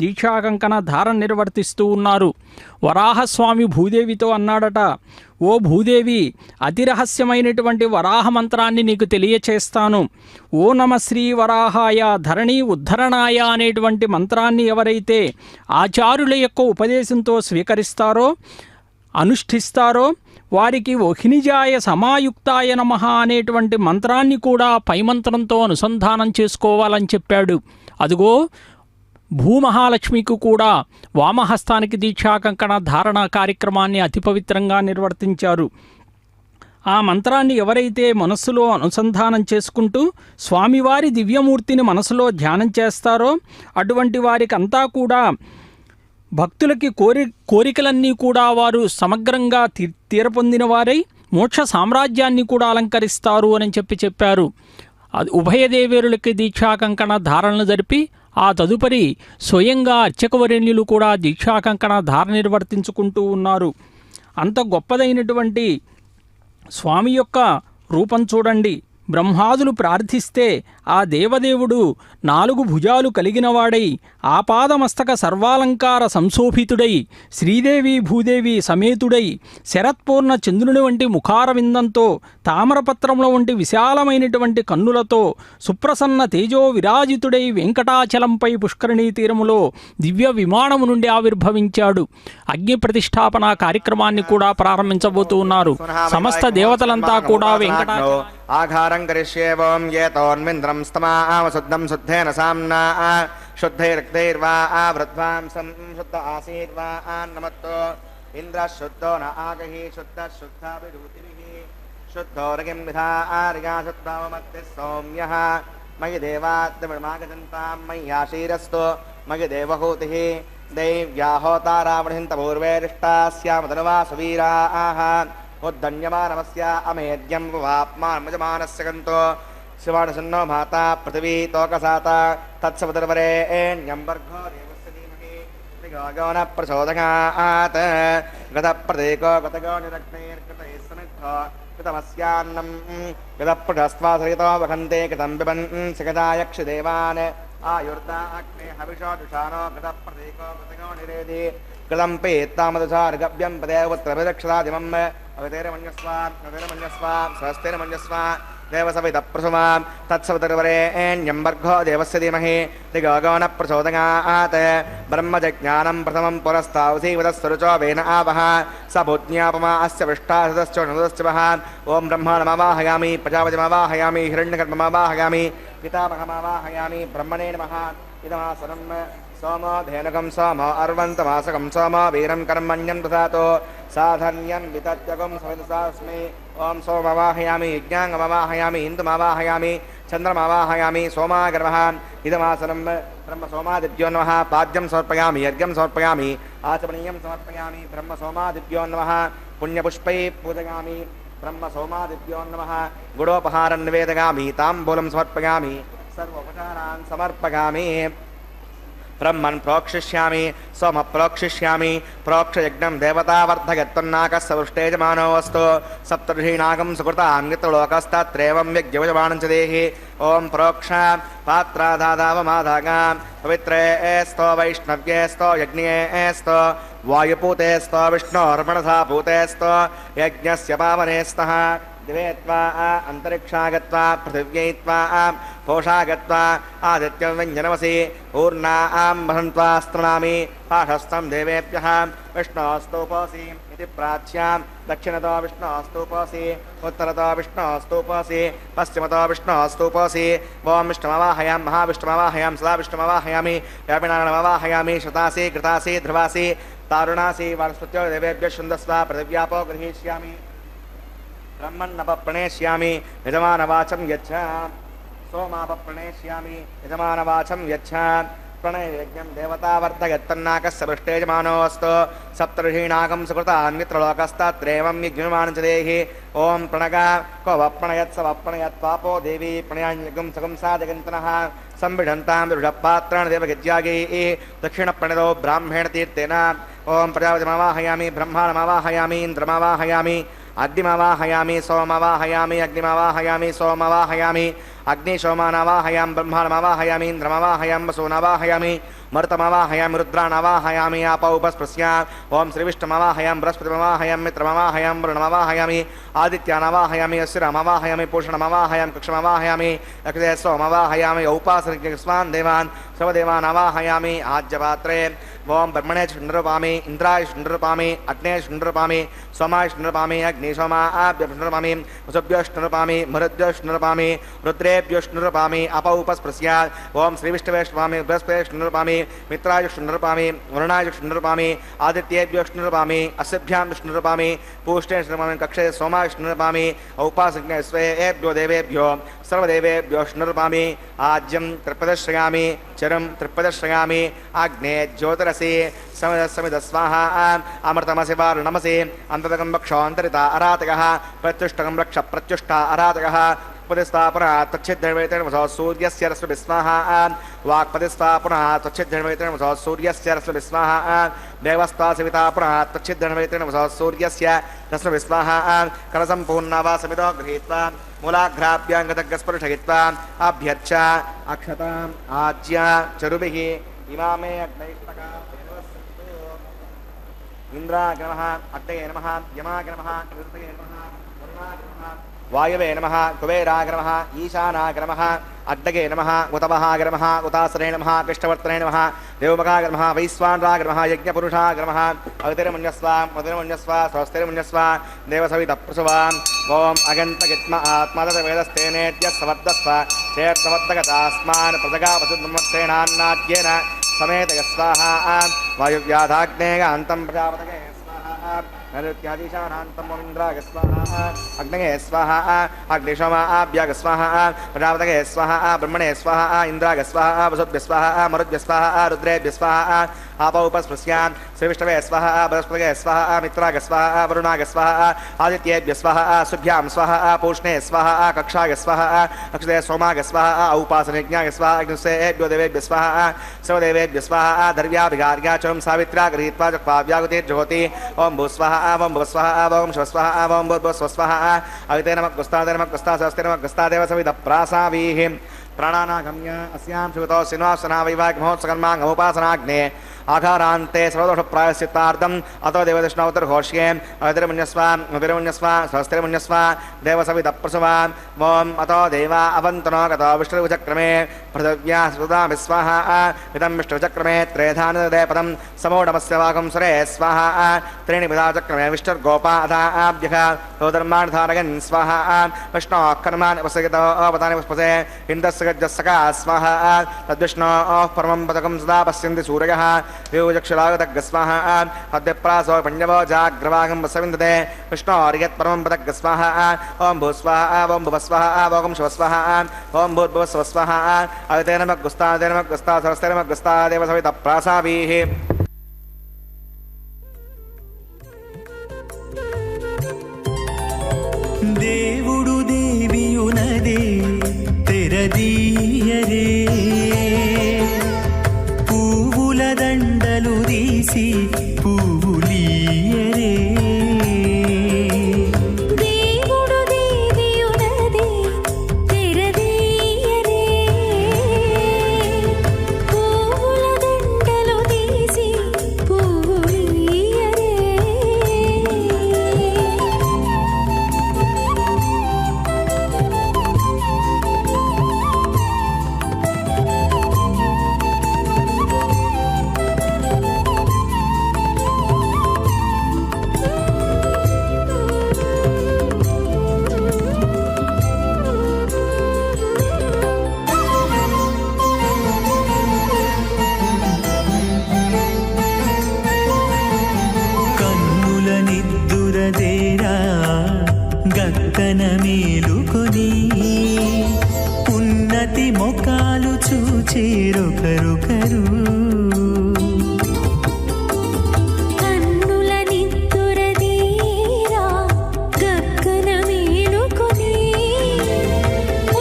దీక్షాకంకణ ధారణ నిర్వర్తిస్తూ ఉన్నారు. వరాహస్వామి భూదేవితో అన్నాడట, ఓ భూదేవి, అతి రహస్యమైనటువంటి వరాహ మంత్రాన్ని నీకు తెలియచేస్తాను. ఓ నమ శ్రీ వరాహాయ ధరణి ఉద్ధరణాయ అనేటువంటి మంత్రాన్ని ఎవరైతే ఆచార్యుల యొక్క ఉపదేశంతో స్వీకరిస్తారో, అనుష్ఠిస్తారో, వారికి వహినిజాయ సమాయుక్తాయ నమః అనేటువంటి మంత్రాన్ని కూడా పై మంత్రంతో అనుసంధానం చేసుకోవాలని చెప్పాడు. అదిగో భూమహాలక్ష్మికి కూడా వామహస్తానికి దీక్షాకంకణ ధారణ కార్యక్రమాన్ని అతి పవిత్రంగా నిర్వర్తించారు. ఆ మంత్రాన్ని ఎవరైతే మనస్సులో అనుసంధానం చేసుకుంటూ స్వామివారి దివ్యమూర్తిని మనసులో ధ్యానం చేస్తారో అటువంటి వారికి అంతా కూడా భక్తులకి కోరికలన్నీ కూడా వారు సమగ్రంగా తీరపొందిన వారై మోక్ష సామ్రాజ్యాన్ని కూడా అలంకరిస్తారు అని చెప్పారు. అది ఉభయదేవేరులకి దీక్షాకంకణ ధారణలు జరిపి ఆ తదుపరి స్వయంగా అర్చకవరేణ్యులు కూడా దీక్షాకంకణ ధారణ నిర్వర్తించుకుంటూ ఉన్నారు. అంత గొప్పదైనటువంటి స్వామి యొక్క రూపం చూడండి. బ్రహ్మాదులు ప్రార్థిస్తే ఆ దేవదేవుడు 4 భుజాలు కలిగినవాడై ఆపాదమస్తక సర్వాలంకార సంశోభితుడై శ్రీదేవి భూదేవి సమేతుడై శరత్పూర్ణ చంద్రుని వంటి ముఖారవిందంతో తామరపత్రంలో వంటి విశాలమైనటువంటి కన్నులతో సుప్రసన్న తేజో విరాజితుడై వెంకటాచలంపై పుష్కరిణీ తీరములో దివ్య విమానము నుండి ఆవిర్భవించాడు. అగ్ని ప్రతిష్టాపన కార్యక్రమాన్ని కూడా ప్రారంభించబోతూ ఉన్నారు. సమస్త దేవతలంతా కూడా వెంకటాచలం ఆఘారం కరిష్యేవం ఏతోన్మింద్రం స్తమావశుద్ధం శుద్ధేన సామ్నా శుద్ధైరక్తైర్వా వృద్ధ్వాంసం శుద్ధ ఆసీర్వా నమత్తో ఇంద్ర శుద్ధో న ఆగహి శుద్ధ శుద్ధాభిరూతిః శుద్ధోరగిం విధార్గా శుద్ధావమత్తి సౌమ్యః మయి దేవాత్మమాగజంతాం మయ్యాశీరస్తో మయి దేవహూతిః దైవ్యాహోతారావణింత పూర్వేరిష్టాస్యామధనువా సువీరాః ఉద్ధన్యమానమస్య అమేద్యం వాప్మానమజమానస్య గంతో శివాణసన్నో మాతా పృథివీ తోకసాత తత్సవదర్వరేణ్యం వర్గో దేవస్య ధీమహి ధియో న ప్రచోదయాత్ గతప్రదేకో గతగో నిరగ్నైర్గతైస్సనిద్ధో కృతమస్యాన్నం గతప్రఢస్వాసరితో వహంతే కృతం పిబన్ సిగదాయక్షిదేవాన్ ఆయుర్దాగ్నే హవిషో దుషానో గతప్రదేకో గతగో నిరేది కృతం పేత్తామదసార్గభ్యం పదేవత్రభిదక్షరాదిమం అవతేరమన్యస్వా సహస్తేరమన్యస్వా దేవసవిత ప్రసుమా తత్సవతర్వరేణ్యం వర్గో దేవస్య ధీమహి ధియో న ప్రచోదయాత్ బ్రహ్మజజ్ఞానం ప్రథమం పురస్తావసీవతస్వరుచో వేన ఆవహ స భూజ్ఞాపమా అస్య విష్టాసదశ్చ నదశ్చ ఓం బ్రహ్మాణమవాహయామి ప్రజాపతిమవాహయామి హిరణ్యకర్మమవాహయామి పితామహమవాహయామి బ్రహ్మణే నమః ఇదమాసనం సోమో ధేనుకం సోమో అర్వంతమాసకం సోమో వీరం కర్మణ్యం దదాతో సాధన్యం వితత్యగం సవిదసాస్మి ఓం సోమవాహయామి యజ్ఞాంగమవాహయామి ఇందుమవాహయామి చంద్రమవాహయామి సోమాగర్వః ఇదమాసనం బ్రహ్మ సోమాదిభ్యో నమః పాద్యం సమర్పయామి యజ్ఞం సమర్పయామి ఆచమనీయం సమర్పయామి బ్రహ్మ సోమాదిభ్యో నమః పుణ్యపుష్పై పూజయామి బ్రహ్మ సోమాదిభ్యో నమః గుడోపహారం నివేదయామి తాంబూలం సమర్పయామి సర్వోపచారాన్ సమర్పయామి బ్రహ్మన్ ప్రోక్షిష్యామి సోమ ప్రోక్షిష్యామి ప్రోక్షయజ్ఞం దేవతావర్ధయత్వన్నాకస్సవృష్టేజమానోऽस्तु సప్తర్షీనాగం సుకృతాంగితలోకస్తత్రేవం యజ్ఞయజమానం చ దేహి ఓం ప్రోక్ష పాత్రాధాదావమాధాగా పవిత్రేస్తో వైష్ణవ్యేస్తో యజ్ఞేస్తో వాయుపూతేస్తో విష్ణోర్మణసా పూతేస్తో యజ్ఞస్య పావనేస్తః दिवे त्वा अंतरिक्षागत्वा पृथिव्यै त्वा पोषागत्वा आदित्यं व्यञ्जनमसि ऊर्णां भ्रन्त्वा स्तृणामि पाठस्थं देवेभ्यः विष्णोस्तूपोऽसि इति प्राच्यां दक्षिणतो विष्णोस्तूपोऽसि उत्तरतो विष्णोस्तूपोऽसि पश्चिमतो विष्णोस्तूपोऽसि ॐ विष्णुमवाहयां महाविष्णुमवाहयां सदा विष्णुमवाहयामि व्यापिनारायणमवाहयामि श्रुतासि कृतासि ध्रुवासि तारुणासि वानस्पत्यो देवेभ्यः शुन्दस्व पृथिव्यापो गृहीष्यामि ब्रह्मन्नपप्रणेष्यामि यजमानवाचं यच्छ सोमापप्रणेष्यामि यजमानवाचं यच्छ प्रणययज्ञं देवतावर्धयत्तन्नाकस्य पृष्ठेजमानोऽस्तु सप्तर्षीणागं सुकृतान्मित्रलोकस्तत्रेवं यज्ञमानं च देहि ॐ प्रणग को वप्रणयत् स वप्रणयत् पापो देवी प्रणयान्यगं सगं साधगन्तनः संविढन्तां दृढपात्रान् देवगज्यागैः दक्षिणप्रणतो ब्राह्मणेन तीर्थेन ॐ प्रजापतिमवाहयामि ब्रह्माणमवाहयामि इन्द्रमवाहयामि अग्निमवाहयामि सोमवाहयामि अग्निमवाहयामि सोमवाहयामि అగ్నిశోమానవాహయామి బ్రహ్మాణమవాహయామి ఇంద్రమవాహయామి వసూనవాహయామి మరుతమవాహయామి రుద్రాణవాహయామి ఆపౌపస్పృశ్య ఓం శ్రీవిష్ణుమవాహయామి బృహస్పతిమవాహయామి మిత్రమవాహయామి వరుణమవాహయామి ఆదిత్యానవాహయామి అశ్విరమవాహయామి పూషణమవాహయామి కక్షమవాహయామి అక్షయ సోమవాహయామి ఔపాసనిస్వాన్ దేవాన్ సర్వదేవానవాహయామి ఆజ్యపాత్రే ఓం బ్రహ్మణే షుండ్రపామి ఇంద్రాయ షుండ్రపామి అగ్నే షుండ్రపామి సోమాయ షుండ్రపామి అగ్ని సోమాభ్య షుండ్రపామి వసుభ్యో షుండ్రపామి మరుద్భ్యో షుండ్రపామి రుద్రేభ్యో షుండ్రపామి అపౌపస్పృశ్య ఓం శ్రీవిష్ణవే షుండ్రపామి బృహస్పతే షుండ్రపామి మిత్రాయ షుండ్రపామి వరుణాయ షుండ్రపామి ఆదిత్యేభ్యో షుండ్రపామి అస్యభ్యాం షుండ్రపామి పూష్ణే షుండ్రపామి కక్షే సోమాయ షుండ్రపామి ఔపాసజ్ఞ స్వేభ్యో దేవేభ్యో సర్వదేవేభ్యో షుండ్రపామి ఆజ్యం త్రిపదశ్రయామి చరం త్రిపదశ్రయామి అగ్నే జ్యోతిరసి సమిద స్వాహ అమృతమసి వారుణమసి అంతతకం వక్షోంతరిత అరాతక ప్రత్యుష్టకం రక్ష ప్రత్యుష్ట అరాతక పదిస్థాపన తచ్చిద్ధిర్వేతేన సూర్యస్య రశ్మి స్వాహ వాక్పదిస్థాపన తచ్చిద్ధిర్వేతేన సూర్యస్య రశ్మి స్వాహ దేవస్థా సవితా పునః తచ్చిద్ధిర్వేతేన సూర్యస్య రశ్మి స్వాహ కలసంపూర్ణవా సమితో గృహీత్వా మూలాఘ్రాభ్యాంగతగ్స్పృశయిత్వా అభ్యర్చ అక్షతాం ఆజ్య చరుభిః ఇమామే అగ్నైష్టకా ఇంద్రాయ నమః అగ్నయే నమః యమాయ నమః ఋతయే నమః వరుణాయ నమః వాయవే నమః కుబేరాయ నమః ఈశానాయ నమః అగ్నగే నమః ఉతవహాయ నమః ఉతాసనే నమః కృష్ణవర్తనే నమః దేవమగాయ నమః వైశ్వానరాయ నమః యజ్ఞపురుషాయ నమః అవితిర్మన్యస్వ మధురమన్యస్వ స్వస్తిర్మన్యస్వ దేవసవితప్రసువా ఓం అగంతగిత్మ ఆత్మదవేదస్తేనేత్య సవర్ధస్వ చేర్తవర్ధగతాస్మాన్ ప్రజగావసుద్మత్సేనాన్నాద్యేన సమేతయ స్వాహా వాయువ్యాధాగ్నేయ అంతం ప్రజాపతగే స్వాహా నైరుత్యాదిశానాంతం ఇంద్రాయ స్వాహా అగ్నగే స్వాహా అగ్నిశోమాభ్యాగ స్వాహా ప్రజాపతగే స్వాహా బ్రహ్మణే స్వాహా ఇంద్రాయ స్వాహా వసుభ్య స్వాహా మరుద్భ్య స్వాహా రుద్రేభ్య స్వాహా ఆపౌపస్పృశ్య శ్రీవిష్ణవే స్వాహా బృహస్పతగే స్వాహా మిత్రాయ స్వాహా వరుణాయ స్వాహా ఆదిత్యేభ్య స్వాహా శుభ్యాం స్వాహా పూష్ణే స్వాహా కక్షాయ స్వాహా అక్షతే సోమాయ స్వాహా ఔపాసనజ్ఞాయ స్వాహా అగ్నిసేభ్యో దేవేభ్య స్వాహా సర్వదేవేభ్య స్వాహా దర్వ్యాభిగార్యాచం సావిత్ర్యా గృహీత్వా చక్వావ్యాగుతిర్జ్యోతి ఓం భూస్వాహా ఓం భువస్వాహా ఓం శివస్వాహా ఓం భూర్భువస్వాహా అవితే నమః గుస్తాదే నమః గుస్తా స్వస్తి నమః గుస్తాదేవ సవిత ప్రాసావీః ప్రాణానాగమ్య అస్యాం శివతో శ్రీనివాసనా వైవాహిక మహోత్సకర్మాంగముపాసనాగ్నే ఆఘారాంతే సర్వదోష ప్రాయశ్చిత్తార్థం అతో దేవదృష్ణావతర్ఘోష్యే అవితిర్మన్యస్వ స్వస్తిర్మన్యస్వ దేవసవిత ప్రసవా ఓం అతో దేవా అవంతనో గతో విష్ణువిచక్రమే పృథివ్యా సుదామి స్వాహ ఇదం విష్ణువిచక్రమే త్రేధానదే పదం సమోఢమస్య వాగం సురే స్వాహ త్రీణి విధాచక్రమే విష్ణుర్గోపాధాభ్యః ధర్మాణధారయన్ స్వాహ విష్ణో కర్మాణి ఉపసగితో పదాని పుష్పసే ఇంద్రస్య గజ్జస్సకా స్వాహ తద్విష్ణో పరమం పదకం సదా పశ్యంతి సూర్యః యోజక్షరాగతగ్స్వాహ అద్యప్రాసో పంజవో జాగ్రవాగం వసవిందతే విష్ణోర్యత్పరమం పదగ్స్వాహ ఓం భూస్వాహ ఓం భువస్వాహ ఓం శివస్వాహ ఓం భూర్భువస్వస్వాహ అవితే నమః గుస్తాదే నమః గుస్తా సరస్తే నమః గుస్తాదేవ సవిత ప్రాసావీః దేవుడు దేవియునదే తెరదీయరే పువ్వుల దండలు తీసి పువ్వులీయరే దేవుడు దేవియునదే తెరదీయరే పువ్వుల దండలు తీసి పువ్వులీయరే కన్నుల నిద్దురదేరా గక్కన మేలుకొని ఉన్నతి మొకాలు చూచేరొకరొకరు కన్నుల నిద్దురదీరా గగ్గన మేలుకొని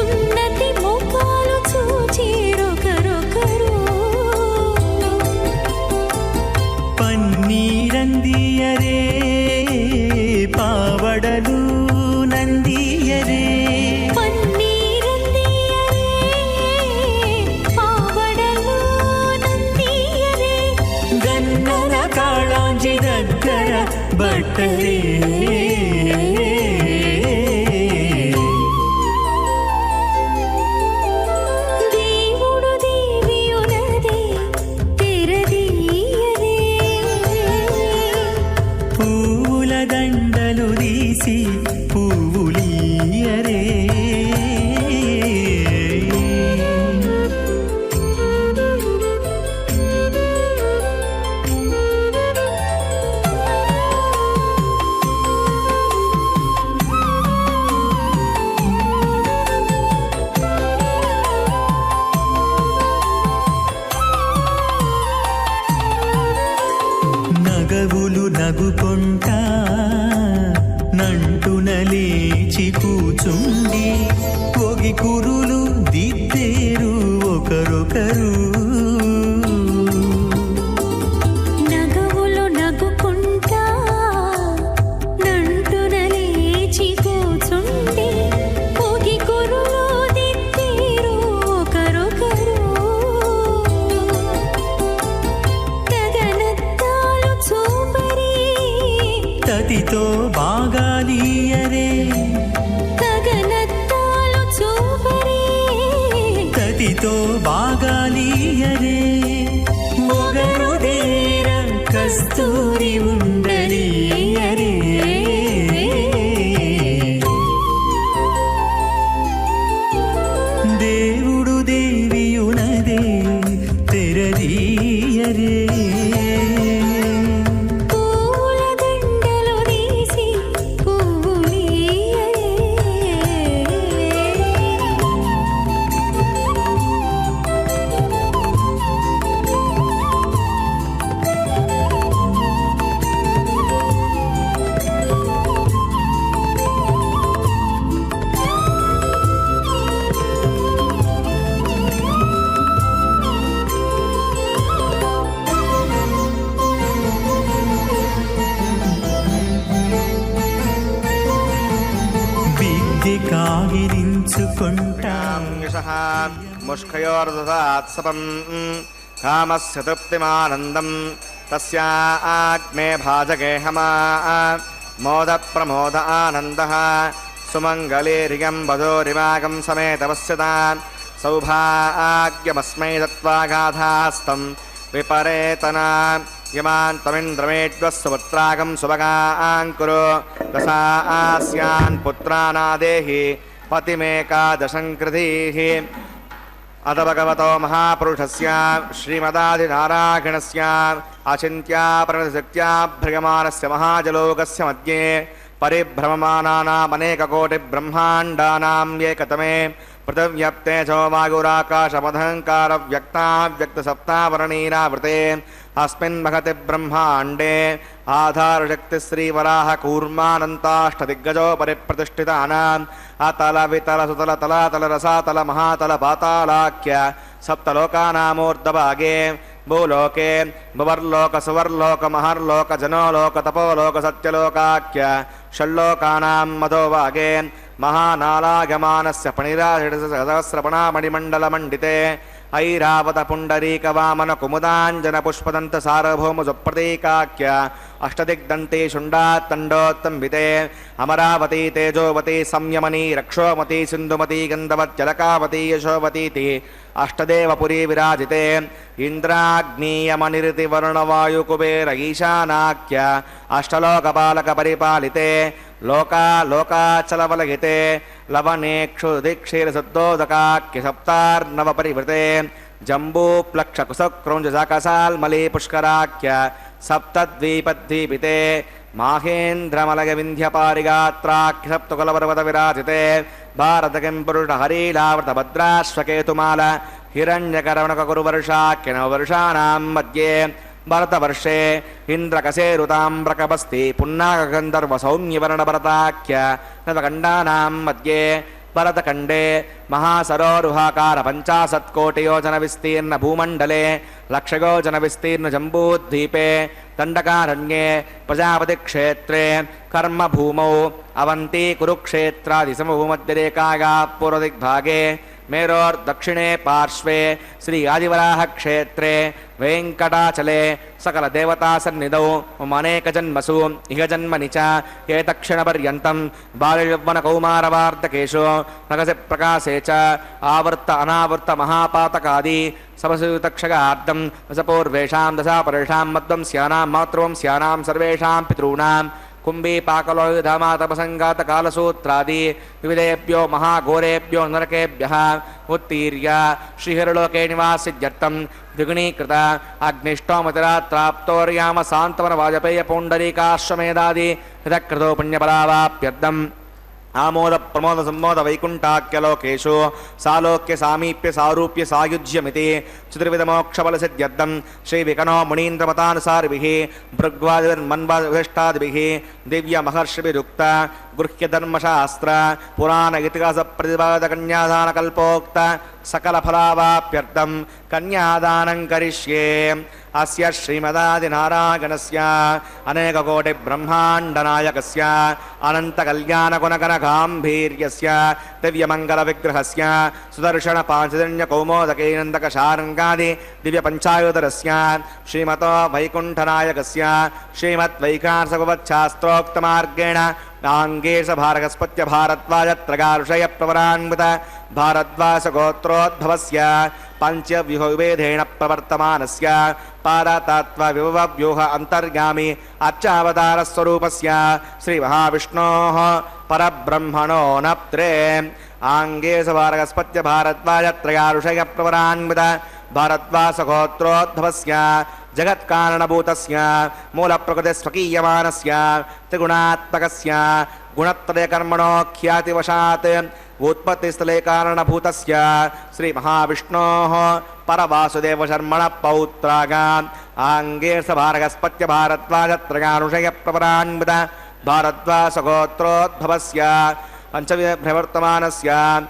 ఉన్నతి ముఖాలు చూచిరొకరొకరు పన్నీరందియరే పావడలు నందియరే పన్నీరందియరే తీర్చిదిద్దులు దిద్దేరు ఒకరొకరు. నగవులు నగుకుంటా నంటున లేచి కూచుండి పొగి కురులు దిద్దేరు ఒకరొకరు. గగనత్తాలు చూపరి తతితో బాగాలీయరే గగనత్తాలు చూపరి తతితో బాగాలీయరే. మొగరు దేర కస్తూరి ఉండలీయరే. దేవుడు దేవియునదే తెరదీయరే. పూల దండలు తీసి పూలీయరే. విద్య కాగిరించుకుంటా యశః ముష్కయోర్దదాత్సపం కామస్య తృప్తిమానందం తస్యాగ్నే భాజగేహమా మోద ప్రమోద ఆనందః సుమంగళేరియం వధోరిమాగం సమేతవస్యతాన్ సౌభాగ్యమస్మై దత్వాగాధాస్తం విపరేతనా యమాన్ తమింద్రమేడ్వస్సు పుత్రాగం సుభగాంకురు దశాస్యాన్ పుత్రానాదేహి పతిమేకాదశం కృధీః అత భగవతో మహాపురుషస్య శ్రీమదాదినారాయణస్య అచింత్యా ప్రణతిశక్త్యా భ్రయమానస్య మహాజలోకస్య మధ్యే పరిభ్రమమానానామనేకకోటిబ్రహ్మాండానాం ఏకతమే పృథివ్యప్తేజో వాయురాకాశమధంకార వ్యక్తావ్యక్తసప్తావరణీరావృతే అస్మిన్ మహతి బ్రహ్మాండే ఆధారశక్తి శ్రీవరాహ కూర్మానంతాష్టదిగ్గజో పరిప్రతిష్ఠితానాం అతల వితల సుతల తలాతల రసాతల మహాతల పాతాళాఖ్య సప్తలోకానామూర్ధభాగే భూలోకే భువర్లోక సువర్లోక మహర్లోక జనోలోక తపోలోక సత్యలోకాఖ్య షల్లోకానాం మధోభాగే మహానాలాగమానస్య పణిరాసహస్రపణామణిమండలమండితే ఐరావత పుండరీక వామన కుముదాంజన పుష్పదంత సార్వభౌమ సుప్రతీకాఖ్య అష్టదిగ్దంతే శుండాత్తండోత్తంబితే అమరావతి తేజోవతి సంయమని రక్షోమతి సింధుమతి గంధవత్యలకావతి యశోవతీతి అష్టదేవపురీ విరాజితే ఇంద్రాగ్నీయమనిరితి వరుణవాయుకుబేర ఈశానాఖ్య అష్టలోకపాలక పరిపాలితే లోకాచలవలగితే లవనేక్షు దీక్షీర శుద్ధోదకాఖ్య సప్తార్ణవ పరివృతే జంబూప్లక్షకుశక్రౌంజకసాల్మలీ పుష్కరాఖ్య సప్తద్వీపద్వీపితే మాహేంద్రమలగ వింధ్యపారిగాత్రాఖ్య సప్తకులపర్వత విరాజితే భారతకింపురుష హరీలావృత భద్రాశ్వకేతుమాల హిరణ్యకరణకురువర్షాఖ్య నవవర్షాణాం మధ్యే భరతవర్షే ఇంద్రకసేరుతాంబ్రకబస్తి పున్నాగంధర్వ సౌమ్యవర్ణభరతాఖ్య నవఖండానాం మధ్యే భరతఖండే మహాసరోరుహాకార 50 కోటియోజన విస్తీర్ణ భూమండలే లక్షయోజన విస్తీర్ణ జంబూద్వీపే దండకారణ్యే ప్రజాపతి క్షేత్రే కర్మభూమౌ అవంతి కురుక్షేత్రాది సమభూమధ్యరేఖాగా పూర్వదిగ్భాగే మేరోర్దక్షిణే పార్శ్వే శ్రీ ఆదివరాహ క్షేత్రే వెంకటాచలే సకల దేవతా సన్నిధౌ మమనేక జన్మసు ఇహ జన్మని చ ఏతక్షణ పర్యంతం బాల్యవ్వన కౌమారవార్ధకేషు నగసి ప్రకాశే చ ఆవర్త అనావర్త మహాపాతకాది సమసుతక్షగార్థం దశపూర్వేషాం దశాపరేషాం మధ్వంస్యానాం మాతృవంస్యానాం సర్వేషాం పితॄణాం కుంభీపాకలోయుధమాతపసంగాత కాలసూత్రాది వివిధేభ్యో మహాఘోరేభ్యో నరకేభ్యః ఉత్తీర్య శ్రీహరిలోకే నివాసిత్యర్థం ద్విగుణీకృత అగ్నిష్టోమతిరాత్రాప్తోర్యామ సాంతవన వాజపేయ పౌండరీకాశ్వమేధాది యథకృతో పుణ్యఫలావాప్యర్థం ఆమోద ప్రమోద సంమోద వైకుంఠాఖ్యలోకేషు సాలోక్య సామీప్య సారూప్య సాయుజ్యమితి చతుర్విధ మోక్షఫల సిద్ధ్యర్థం శ్రీ వికనో మునీంద్రమతానుసారిభిః భృగ్వాదిర్మన్వాదిష్టాదిభిః దివ్య మహర్షిభిరుక్త గృహ్యధర్మశాస్త్ర పురాణ ఇతిహాస ప్రతిపాద కన్యాదాన కల్పోక్త సకల ఫలావాప్యర్థం కన్యాదానం కరిష్యే. అస్య శ్రీమదాదినారాయణస్య అనేక కోటి బ్రహ్మాండ నాయకస్య అనంత కళ్యాణ గుణగణగాంభీర్యస్య దివ్యమంగళ విగ్రహస్య సుదర్శన పాంచజన్య కౌమోదకైనందక శారంగాది దివ్య పంచాయుధరస్య శ్రీమతో వైకుంఠనాయకస్య శ్రీమద్ వైకాసభవచ్ఛాస్త్రోక్త మార్గేణ ఆంగేశ భారగస్పత్య భారద్వాజ త్రగారుషయ ప్రవరాన్విత భారద్వాజ గోత్రోద్భవస్య పంచవ్యూహవిభేదేన ప్రవర్తమానస్య పారతత్వ విభవవ్యూహ అంతర్గామి అర్చావతార స్వరూపస్య శ్రీ మహావిష్ణోః పరబ్రహ్మణో నప్త్రే ఆంగేశ భారగస్పత్య భారద్వాజ త్రగారుషయ ప్రవరాన్విత భారద్వాజ గోత్రోద్భవస్య జగత్కారణభూతస్య మూలప్రకృతి స్వకీయమానస్య త్రిగుణాత్మకస్య గుణత్రయకర్మణో ఖ్యాతివశాత్ ఉత్పత్తిస్థలే కారణభూతస్య శ్రీ మహావిష్ణోః పరవాసుదేవ శర్మణ పౌత్రాగ ఆంగేశ భారగస్పత్య భారద్వాజ త్రయానుషయ ప్రవరాన్విత భారద్వాజ గోత్రోద్భవస్య పంచవర్తమానస్య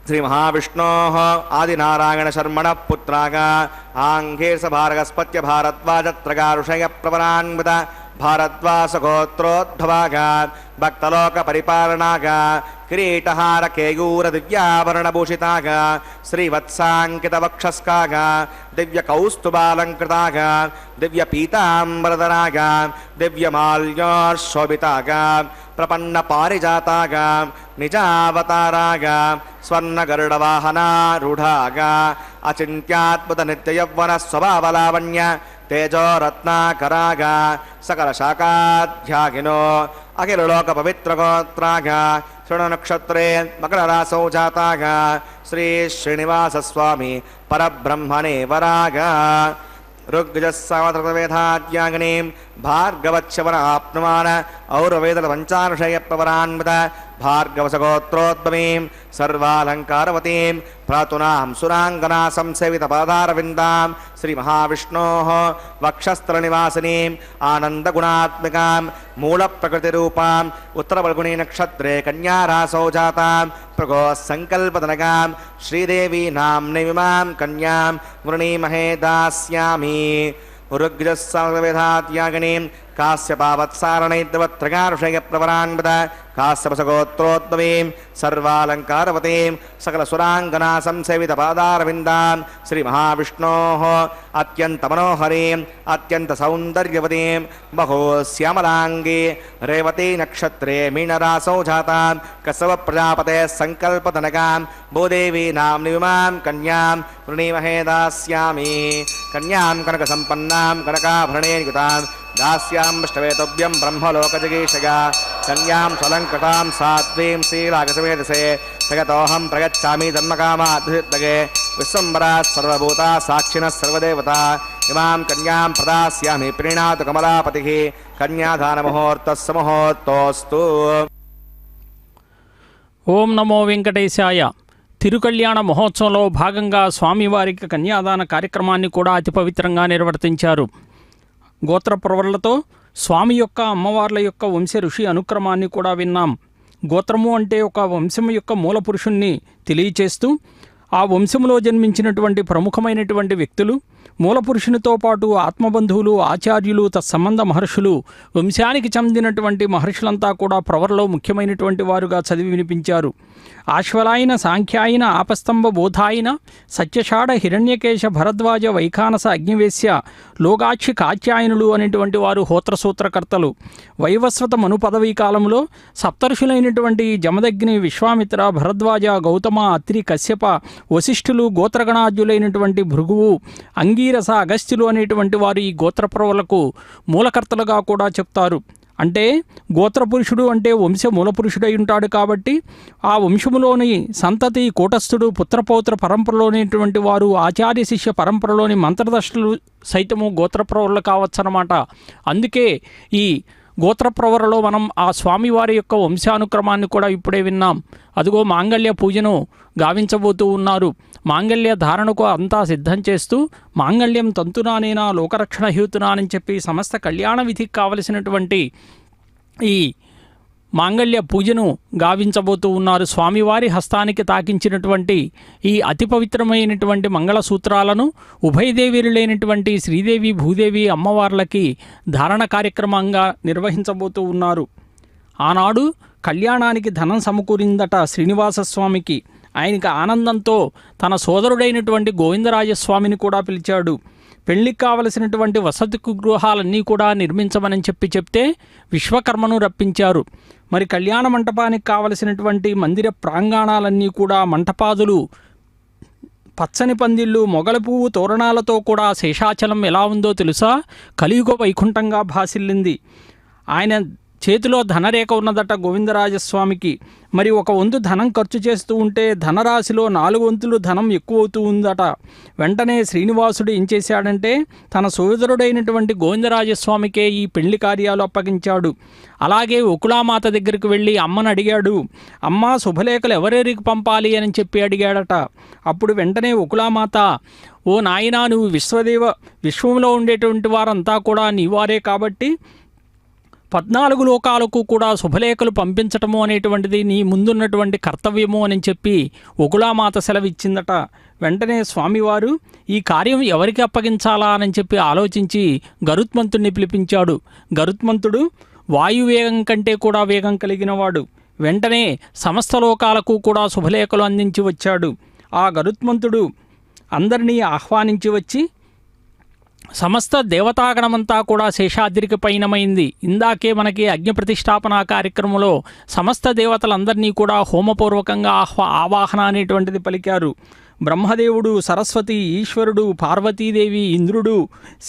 శ్రీ మహావిష్ణోః ఆదినారాయణ శర్మణ పుత్రాగ ఆంగేశ భారగస్పత్య భారద్వాజ త్రయానుషయ ప్రవరాన్విత భారద్వాజ గోత్రోద్భవాగ భక్తలోక పరిపాలనాగ కిరీటహార కేయూర దివ్యాభరణభూషితాగ శ్రీవత్సాంకిత వక్షస్కాగ దివ్య కౌస్తుభాలంకృతాగ దివ్య పీతాంబరధరాగ దివ్యమాల్యోశోభితాగ ప్రపన్న పారిజాతాగ నిజావతారాగ స్వర్ణగరుడవాహనారూఢాగ అచింత్యాద్భుత నిత్యయౌవన స్వభావలావణ్య తేజోరత్నాకరాగ సకల శాఖాధ్యాగినో అఖిలలోక పవిత్రగోత్రాగ శృణనక్షత్రే మకరరాసౌ జాతాగ శ్రీ శ్రీనివాసస్వామి పరబ్రహ్మణే వరాగ ఋగ్జస్సావతృతవేదాద్యాగ్నీం భార్గవచ్చవన ఆప్నుమాన ఔరవేదల పంచానుషయ ప్రవరాన్విత భార్గవసగోత్రోద్భవీం సర్వాలంకారవతీం ప్రాతునాం సురాంగనా సంసేవిత పాదారవిందాం శ్రీ మహావిష్ణోః వక్షస్థలనివాసినీం ఆనందగుణాత్మికాం మూలప్రకృతిరూపాం ఉత్తరఫల్గుణీ నక్షత్రే కన్యారాసౌ జాతాం ప్రగోత్సంకల్పతనగాం శ్రీదేవీ నామ్నిమిమాం కన్యాం వృణీమహే దాస్యామి. ఋగ్జస్సావేదాత్యాగనీం కాశ్యపావత్సారణైద్వత్రగారుషయ ప్రవరాన్విత కాశ్యపసగోత్రోద్భవీం సర్వాలంకారవతీం సకల సురాంగనా సంసేవిత పాదారవిందాం శ్రీ మహావిష్ణోః అత్యంత మనోహరీం అత్యంత సౌందర్యవతీం బహోశ్యామలాంగీ రేవతీ నక్షత్రే మీనరాసౌ జాతాం కసవ ప్రజాపతే సంకల్పతనగాం భూదేవీ నామ్నిమాం కన్యాం వృణీమహే దాస్యామి. కన్యాం కనక సంపన్నాం కనకాభరణేయుతాం దాస్యాం ష్టవేతవ్యం బ్రహ్మలోకజగీషగా కన్యాం స్వలంకృతాం సాత్వీం శ్రీరాగసమేధసే జగతోహం ప్రగచ్చామి ధర్మకామాద్భుతగే విశ్వంబరాత్ సర్వభూతా సాక్షిణః సర్వదేవతా ఇమాం కన్యాం ప్రదాస్యామి ప్రీణాతు కమలాపతిః కన్యాదానముహూర్తస్సు ముహూర్తోస్తు. ఓం నమో వెంకటేశాయ. తిరుకళ్యాణ మహోత్సవంలో భాగంగా స్వామివారికి కన్యాదాన కార్యక్రమాన్ని కూడా అతి పవిత్రంగా నిర్వర్తించారు. గోత్రప్రవర్లతో స్వామి యొక్క అమ్మవార్ల యొక్క వంశ ఋషి అనుక్రమాన్ని కూడా విన్నాం. గోత్రము అంటే ఒక వంశం యొక్క మూల పురుషుణ్ణి తెలియచేస్తూ ఆ వంశంలో జన్మించినటువంటి ప్రముఖమైనటువంటి వ్యక్తులు, మూలపురుషునితో పాటు ఆత్మబంధువులు, ఆచార్యులు, తత్సంబంధ మహర్షులు, వంశానికి చెందినటువంటి మహర్షులంతా కూడా ప్రవర్లో ముఖ్యమైనటువంటి వారుగా చదివి వినిపించారు. ఆశ్వలాయన, సాంఖ్యాయన, ఆపస్తంభ బోధాయన, సత్యషాఢ, హిరణ్యకేశ, భరద్వాజ, వైఖానస, అగ్నివేశ్య, లోగాక్షి, కాత్యాయనులు అనేటువంటి వారు హోత్రసూత్రకర్తలు. వైవస్వత మను పదవీ కాలంలో సప్తర్షులైనటువంటి జమదగ్ని, విశ్వామిత్ర, భరద్వాజ, గౌతమ, అత్రి, కశ్యప, వశిష్ఠులు, గోత్రగణాద్యులైనటువంటి భృగువు, అంగీరస, అగస్త్యులు అనేటువంటి వారు ఈ గోత్రప్రవలకు మూలకర్తలుగా కూడా చెప్తారు. అంటే గోత్రపురుషుడు అంటే వంశ మూలపురుషుడై ఉంటాడు కాబట్టి ఆ వంశములోని సంతతి, కూటస్థుడు, పుత్రపౌత్ర పరంపరలోనేటువంటి వారు, ఆచార్య శిష్య పరంపరలోని మంత్రదర్శులు సైతము గోత్రప్రవరులు కావచ్చన్నమాట. అందుకే ఈ గోత్రప్రవరలో మనం ఆ స్వామివారి యొక్క వంశానుక్రమాన్ని కూడా ఇప్పుడే విన్నాం. అదిగో మాంగళ్య పూజను గావించబోతూ ఉన్నారు. మాంగళ్య ధారణకు అంతా సిద్ధం చేస్తూ మాంగళ్యం తంతునానేనా లోకరక్షణ హేతునా అని చెప్పి సమస్త కళ్యాణ విధికి కావలసినటువంటి ఈ మాంగళ్య పూజను గావించబోతూ ఉన్నారు. స్వామివారి హస్తానికి తాకించినటువంటి ఈ అతి పవిత్రమైనటువంటి మంగళసూత్రాలను ఉభయదేవీరులైనటువంటి శ్రీదేవి భూదేవి అమ్మవార్లకి ధారణ కార్యక్రమంగా నిర్వహించబోతూ ఉన్నారు. ఆనాడు కళ్యాణానికి ధనం సమకూరిందట శ్రీనివాసస్వామికి. ఆయనకి ఆనందంతో తన సోదరుడైనటువంటి గోవిందరాజస్వామిని కూడా పిలిచాడు. పెళ్లికి కావలసినటువంటి వసతి గృహాలన్నీ కూడా నిర్మించమని చెప్తే విశ్వకర్మను రప్పించారు. మరి కళ్యాణ మంటపానికి కావలసినటువంటి మందిర ప్రాంగణాలన్నీ కూడా మంటపాదులు, పచ్చని పందిళ్ళు, మొగల పువ్వు తోరణాలతో కూడా శేషాచలం ఎలా ఉందో తెలుసా? కలియుగ వైకుంఠంగా భాసిల్లింది. ఆయన చేతిలో ధనరేఖ ఉన్నదట గోవిందరాజస్వామికి. మరి ఒక వంతు ధనం ఖర్చు చేస్తూ ఉంటే ధనరాశిలో 4 వంతులు ధనం ఎక్కువ అవుతూ ఉందట. వెంటనే శ్రీనివాసుడు ఏం చేశాడంటే తన సోదరుడైనటువంటి గోవిందరాజస్వామికే ఈ పెళ్లి కార్యాలు అప్పగించాడు. అలాగే ఒకులామాత దగ్గరికి వెళ్ళి అమ్మను అడిగాడు. అమ్మ, శుభలేఖలు ఎవరెవరికి పంపాలి అని చెప్పి అడిగాడట. అప్పుడు వెంటనే ఒకులామాత, ఓ నాయనా, నువ్వు విశ్వంలో ఉండేటువంటి వారంతా కూడా నీవారే కాబట్టి 14 లోకాలకు కూడా శుభలేఖలు పంపించటము అనేటువంటిది నీ ముందున్నటువంటి కర్తవ్యము అని చెప్పి ఒకులామాత సెలవిచ్చిందట. వెంటనే స్వామివారు ఈ కార్యం ఎవరికి అప్పగించాలా అని చెప్పి ఆలోచించి గరుత్మంతుడిని పిలిపించాడు. గరుత్మంతుడు వాయువేగం కంటే కూడా వేగం కలిగినవాడు. వెంటనే సమస్త లోకాలకు కూడా శుభలేఖలు అందించి వచ్చాడు. ఆ గరుత్మంతుడు అందరినీ ఆహ్వానించి వచ్చి సమస్త దేవతాగణమంతా కూడా శేషాద్రికి పయనమైంది. ఇందాకే మనకి అగ్ని ప్రతిష్టాపన కార్యక్రమంలో సమస్త దేవతలందరినీ కూడా హోమపూర్వకంగా ఆవాహన అనేటువంటిది పలికారు. బ్రహ్మదేవుడు, సరస్వతి, ఈశ్వరుడు, పార్వతీదేవి, ఇంద్రుడు,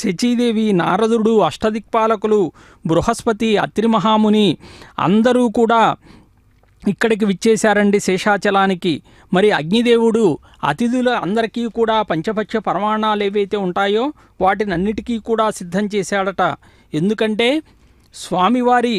శచీదేవి, నారదుడు, అష్టదిక్పాలకులు, బృహస్పతి, అత్రి మహాముని అందరూ కూడా ఇక్కడికి విచ్చేశారండి శేషాచలానికి. మరి అగ్నిదేవుడు అతిథుల అందరికీ కూడా పంచపక్ష పరమాణాలు ఏవైతే ఉంటాయో వాటినన్నిటికీ కూడా సిద్ధం చేశాడట. ఎందుకంటే స్వామివారి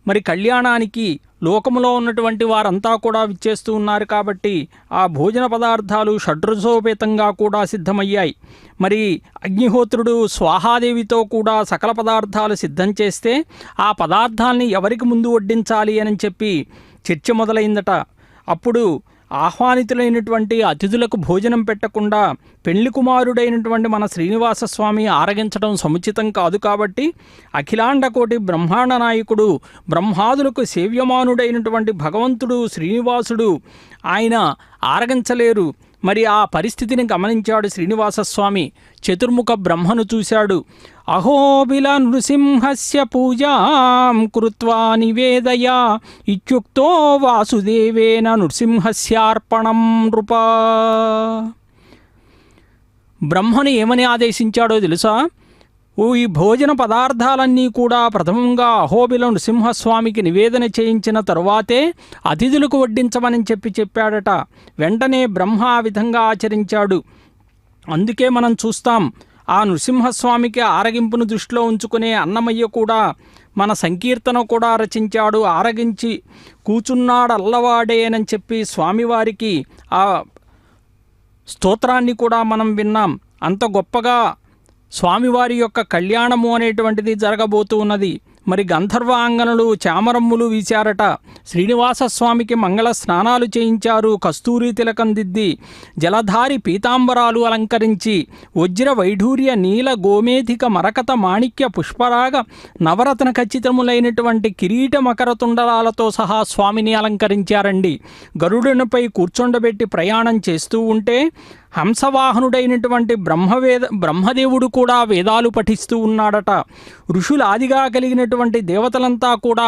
మరి కళ్యాణానికి లోకములో ఉన్నటువంటి వారంతా కూడా విచ్చేస్తూ ఉన్నారు కాబట్టి ఆ భోజన పదార్థాలు షడ్రసోపేతంగా కూడా సిద్ధమయ్యాయి. మరి అగ్నిహోత్రుడు స్వాహాదేవితో కూడా సకల పదార్థాలు సిద్ధం చేస్తే ఆ పదార్థాలని ఎవరికి ముందు వడ్డించాలి అని చెప్పి చర్చ మొదలైందట. అప్పుడు ఆహ్వానితులైనటువంటి అతిథులకు భోజనం పెట్టకుండా పెళ్లి కుమారుడైనటువంటి మన శ్రీనివాసస్వామి ఆరగించడం సముచితం కాదు కాబట్టి అఖిలాండకోటి బ్రహ్మాండ నాయకుడు, బ్రహ్మాదులకు సేవ్యమానుడైనటువంటి భగవంతుడు శ్రీనివాసుడు ఆయన ఆరగించలేరు. మరి ఆ పరిస్థితిని గమనించాడు శ్రీనివాసస్వామి. చతుర్ముఖ బ్రహ్మను చూశాడు. అహోబిల నృసింహస్య పూజాం కృత్వా నివేదయ ఇత్యుక్తో వాసుదేవేన నృసింహస్యార్పణం నృపా. బ్రహ్మను ఏమని ఆదేశించాడో తెలుసా? ఈ భోజన పదార్థాలన్నీ కూడా ప్రథమంగా అహోబిల నృసింహస్వామికి నివేదన చేయించిన తరువాతే అతిథులకు వడ్డించమని చెప్పాడట. వెంటనే బ్రహ్మ ఆ విధంగా ఆచరించాడు. అందుకే మనం చూస్తాం ఆ నృసింహస్వామికి ఆరగింపును దృష్టిలో ఉంచుకునే అన్నమయ్య కూడా మన సంకీర్తన కూడా రచించాడు. ఆరగించి కూచున్నాడల్లవాడేనని చెప్పి స్వామివారికి ఆ స్తోత్రాన్ని కూడా మనం విన్నాం. అంత గొప్పగా స్వామివారి యొక్క కళ్యాణము అనేటువంటిది జరగబోతూ ఉన్నది. మరి గంధర్వాంగనలు చామరమ్ములు వీశారట. శ్రీనివాసస్వామికి మంగళ స్నానాలు చేయించారు. కస్తూరి తిలకం దిద్ది జలధారి పీతాంబరాలు అలంకరించి వజ్ర వైఢూర్య నీల గోమేధిక మరకత మాణిక్య పుష్పరాగ నవరత్న ఖచ్చితములైనటువంటి కిరీట మకర తుండలాలతో సహా స్వామిని అలంకరించారండి. గరుడునిపై కూర్చొండబెట్టి ప్రయాణం చేస్తూ ఉంటే హంసవాహనుడైనటువంటి బ్రహ్మదేవుడు కూడా వేదాలు పఠిస్తూ ఉన్నాడట. ఋషులు ఆదిగా కలిగినటువంటి దేవతలంతా కూడా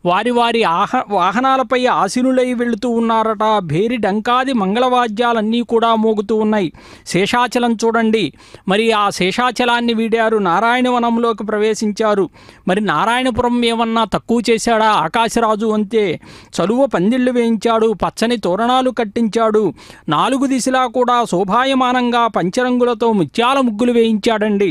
వారి వారి వాహనాలపై ఆసీనులై వెళుతూ ఉన్నారట. భేరి డంకాది మంగళవాద్యాలన్నీ కూడా మోగుతూ ఉన్నాయి. శేషాచలం చూడండి. మరి ఆ శేషాచలాన్ని వీడారు. నారాయణవనంలోకి ప్రవేశించారు. మరి నారాయణపురం ఏమన్నా తక్కువ చేశాడా? ఆకాశరాజు అంతే. చలువ పందిళ్లు వేయించాడు. పచ్చని తోరణాలు కట్టించాడు. 4 దిశలా కూడా శోభాయమానంగా పంచరంగులతో ముత్యాల ముగ్గులు వేయించాడండి.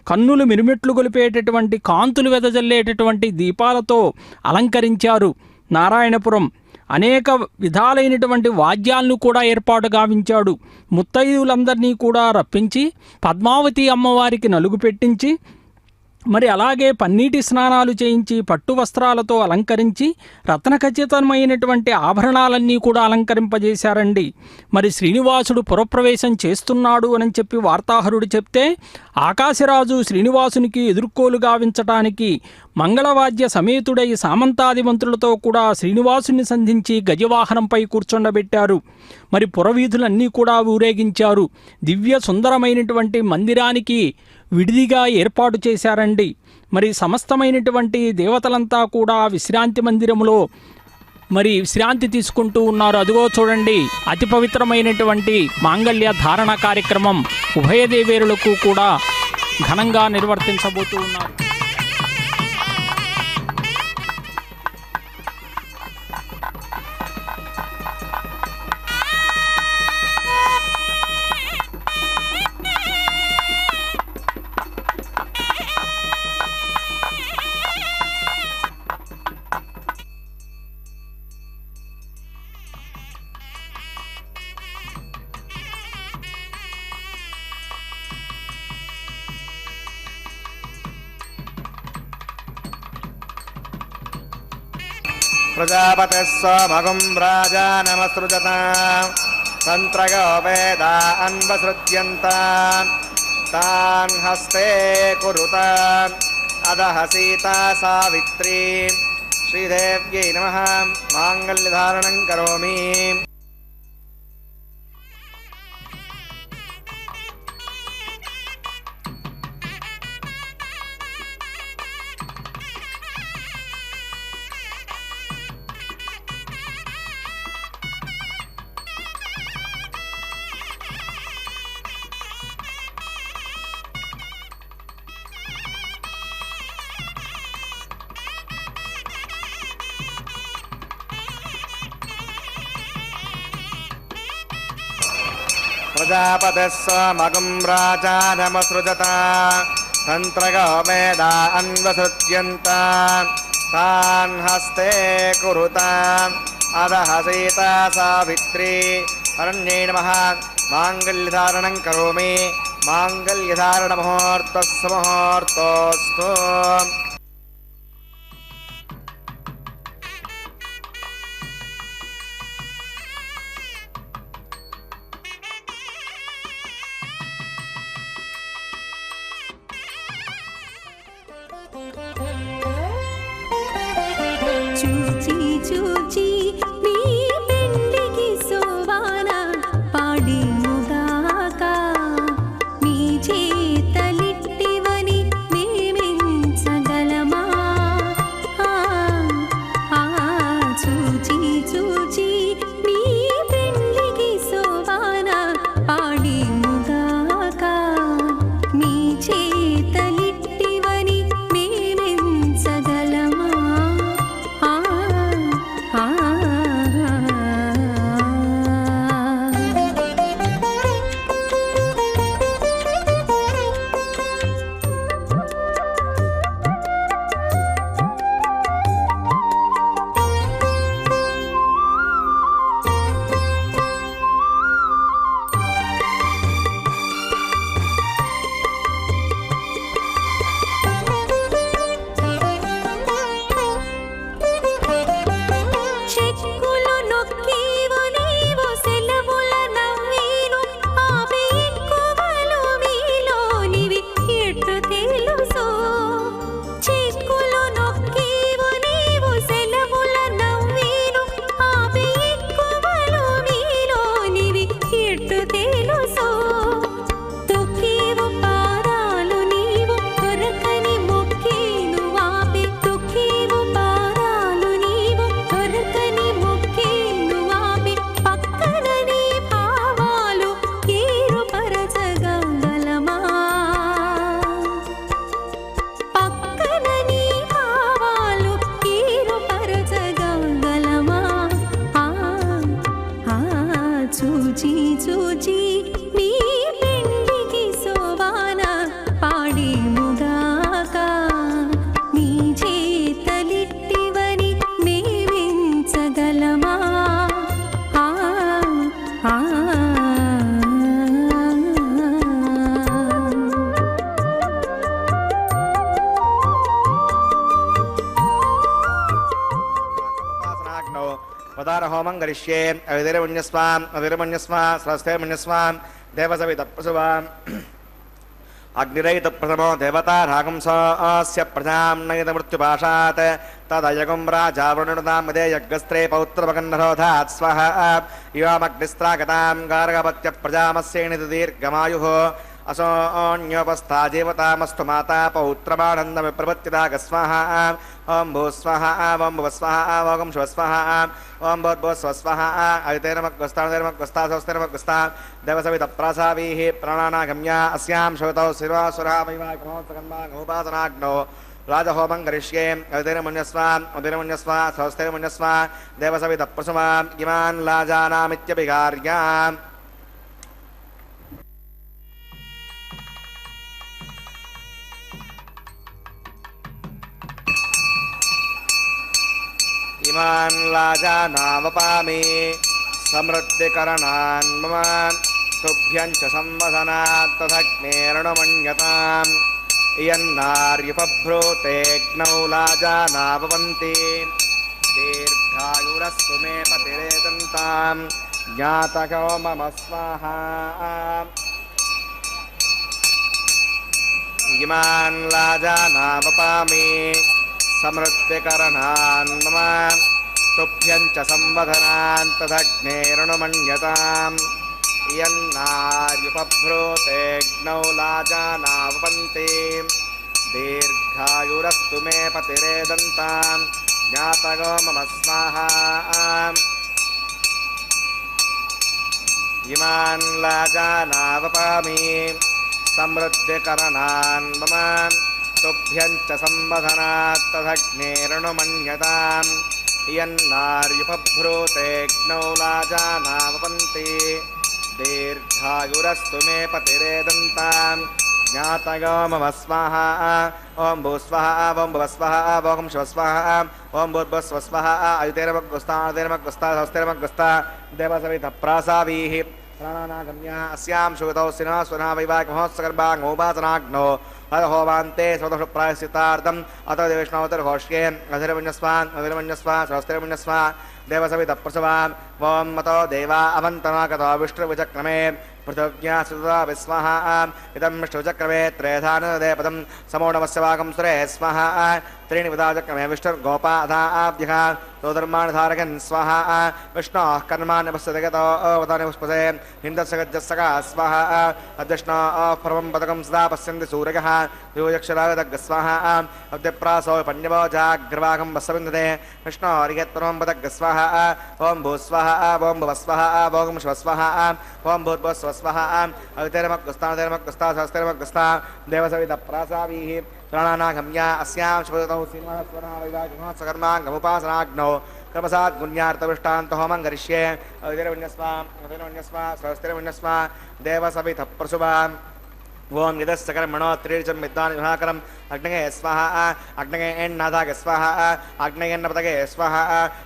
కన్నులు మిరుమిట్లు గొలిపేటటువంటి కాంతులు వెదజల్లేటటువంటి దీపాలతో అలంకరించారు నారాయణపురం. అనేక విధాలైనటువంటి వాద్యాలను కూడా ఏర్పాటు గావించాడు. ముత్తైదువులందరినీ కూడా రప్పించి పద్మావతి అమ్మవారికి నలుగు పెట్టించి మరి అలాగే పన్నీటి స్నానాలు చేయించి పట్టు వస్త్రాలతో అలంకరించి రత్నఖచితమైనటువంటి ఆభరణాలన్నీ కూడా అలంకరింపజేశారండి. మరి శ్రీనివాసుడు పురప్రవేశం చేస్తున్నాడు అని చెప్పి వార్తాహరుడు చెప్తే ఆకాశరాజు శ్రీనివాసునికి ఎదుర్కోలుగా వించటానికి మంగళవాద్య సమేతుడై సామంతాది మంత్రులతో కూడా శ్రీనివాసుని సంధించి గజవాహనంపై కూర్చుండబెట్టారు. మరి పురవీధులన్నీ కూడా ఊరేగించారు. దివ్య సుందరమైనటువంటి మందిరానికి విడిదిగా ఏర్పాటు చేశారండి. మరి సమస్తమైనటువంటి దేవతలంతా కూడా విశ్రాంతి మందిరములో మరి విశ్రాంతి తీసుకుంటూ ఉన్నారు. అదిగో చూడండి, అతి పవిత్రమైనటువంటి మాంగళ్య ధారణ కార్యక్రమం ఉభయదేవేరులకు కూడా ఘనంగా నిర్వర్తించబోతూ ఉన్నారు. ప్రజాపతిः సోమగుం రాజానమసృజత తంత్రయో వేదా అన్వసృజ్యంత తాన్ హస్తే కురుత అదః సీతా సావిత్రీ శ్రీదేవ్యై నమః మాంగళ్యధారణం కరోమి. ప్రజాపతిः సోమగుం రాజానమసృజత తంత్రయో వేదా అన్వసృజ్యంత తాన్ హస్తే కురుత అదః సీతా సావిత్రీ అరణ్యై నమః మాంగళ్యధారణం కరోమి. మాంగళ్యధారణ ముహూర్తస్సు ముహూర్తోస్తు. చూచి చూచి మీ పెండికి సోవాన పాడిముగాక మీ చేతలిట్టివని మేమెంచగలమా. చూచి చూచి మీ పెండికి సోవాన పాడిముగాక మీ చేతలిట్టివని మేమెంచగలమా. చెక్కులు నొక్కివు నీవు సెలవుల నవ్వీను ఆపి ఎక్కువలు మీలోనివి ఎట్టు తెలుసు. చెక్కులు నొక్కివు నీవు సెలవుల నవ్వీను ఆపి ఎక్కువలు మీలోనివి ఎట్టు తెలుసు. తొక్కివు పాదాలు నీవు దొరకని మొక్కేను ఆపి తొక్కివు పాదాలు నీవు దొరకని మొక్కేను ఆపి పక్కన నీ భావాలు ఏరుపరచగలమా. పక్కన నీ భావాలు ఏరుపరచగలమా. చూచి చూచి మీ పెండికి సోవాన పాడిముగాక మీ చేతలిట్టివని మేమెంచగలమా. करिष्ये अविधिर्मन्यस्वाम् अविर्मन्यस्वा स्वस्तिर्मन्यस्वाम् देवसवितप्रसुवाम् अग्निरयितप्रथमो देवता रागंसस्य प्रजां नयितमृत्युपाशात् तदयगुं राजा वृणुतां मदे यज्ञस्त्रे पौत्रभगन्नरोधात् स्वः इवामग्निस्त्रागतां गार्गपत्यप्रजामस्येणिति दीर्घमायुः असोऽन्योपस्था जीवतामस्तु माता पौत्रमानन्दमिप्रपत्यता गस्वः ॐ भूस्वः ॐ भुवस्वः ॐ शुभस्वः ॐ भूर्भुवस्वस्वः अदितेर्मग्वस्ता स्वस्तिर्मग्वस्ता देवसवितप्रासावीः प्राणानागम्या अस्यां श्रुतौ शिवासुरा वैवाहिकमहोत्सकन्मागोपासनाग्नौ राजहोमं करिष्ये अदितिर्मन्यस्वा स्वस्तिर्मन्यस्वा देवसवितप्रसुवा इमान् लाजानामित्यभिकार्याम् इमान् लाजानावपामि समृद्धिकरणान् मम तुभ्यं च संवदनात् तथग्नेरणमन्यताम् इयन्नार्युपभ्रूतेऽग्नौ लाजानावपन्ति दीर्घायुरस्तु मे पतिरेतन्तां ज्ञातको मम स्वाहा इमान् लाजानावपामि समृद्धिकरणान् मम तुभ्यं च संवदनान् तथग्नेरणमन्यताम् इयन्नार्युपभ्रूतेऽग्नौ लाजानावपन्ति दीर्घायुरस्तु मे पतिरेदन्तां ज्ञातको मम स्वाहा इमान् लाजानावपामि समृद्धिकरणान् मम तुभ्यं च संवदनात् तथग्नेरणमन्यताम् इयन्नार्युपभ्रूतेऽग्नौ लाजानावपन्ति दीर्घायुरस्तु मे पतिरेदन्तां ज्ञातको मम स्वाहा ॐ भूस्वः ॐ भुवस्वः ॐ शुभस्वः ॐ भूर्भुवस्वः अदितेर्मग्वस्ता स्वस्तिर्मग्वस्ता देवसवितप्रासावीः प्राणानागम्या अस्यां श्रुतौ सिनास्वना वैवाहिकमहोत्सकर्माङ्गोपासनाग्नौ होमान्ते स्वतःप्रायश्चित्तार्थम् अथ देवैष्णवतिर्घोष्ये अधिर्मन्यस्वा स्वस्तिर्मन्यस्वा देवसवितप्रसवाम् ॐ मतो देवा अवन्तनाकतो विष्णुविचक्रमे पृथिव्या सुता विस्मः इदं विष्णुचक्रमे त्रेधानदेपदं समोणमस्य वाकं सुरे स्मः त्रीणि विधाचक्रमे विष्णुर्गोपाधाभ्यः तोधर्माणधारकन् स्वाहा विष्णोः कर्माण्यपश्यतगतो अवतानि पुष्पसे हिन्दस्य गज्जस्सका स्वाहा अध्यष्णोः परमं पदकं सदा पश्यन्ति सूर्यः विभुजक्षरागदग्गस्वाहा अद्यप्रासो पण्यवो जाग्रवाकं वस्सविन्दते विष्णोरिगत्परमं पदग्गस्वाहा ॐ भूस्वः ॐ भुवस्वः ॐ शुभस्वः ॐ भूर्भुवस्वः अदितेर्मग्वस्ता स्वस्तिर्मग्वस्ता देवसवितप्रासावीः प्राणानागम्या अस्यां शुभतौ सीमास्वना वैवाहिकमहोत्सकर्माङ्गमुपासनाग्नौ कर्मसात् गुण्यार्थविष्टान्त होमं करिष्ये अदितिर्मन्यस्वा स्वस्तिर्मन्यस्वा देवसवितप्रसुवाम् ओम यदस्य कर्मणो त्रिर्जं विद्वान् विभाकरम् अग्नये स्वाहा अग्नये एन्नाथागे स्वाहा अग्नयेन्नपतगे स्वाहा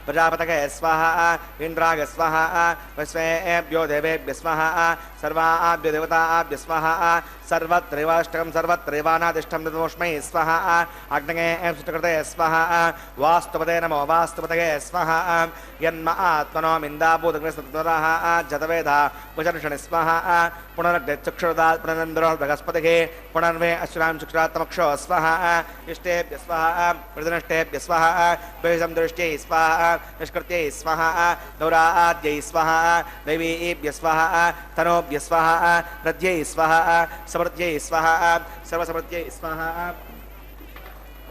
प्रजापतगे स्वाहा इन्द्रागे स्वाहा विश्वेभ्यो देवेभ्य स्वाहा सर्वाभ्यो देवताभ्य स्वाहा सर्वत्रैवाष्टकं सर्वत्रैवानादिष्टं तदोष्मै स्वाहा अग्नये सुकृते स्वाहा वास्तुपते नमो वास्तुपतगे स्वाहा यन्म आत्मनो मिन्दाभूतग्निस्तत्वराः जतवेदा भुजनषणि स्वाहा पुनर्गच्छुक्षुरदात् पुनरन्द्रो बृहस्पतिः पुनर्वे अश्विनां शुक्रात्मक्षो स्वाहा इष्टेभ्य स्वाहा प्रतिनष्टेभ्य स्वाहा द्वैषं दृष्ट्यै स्वाहा निष्कृत्यै स्वाहा दौराद्यै स्वाहा दैवीभ्य स्वाहा तनोभ्य स्वाहा रथ्यै स्वाहा समृद्ध्यै स्वाहा सर्वसमृद्ध्यै स्वाहा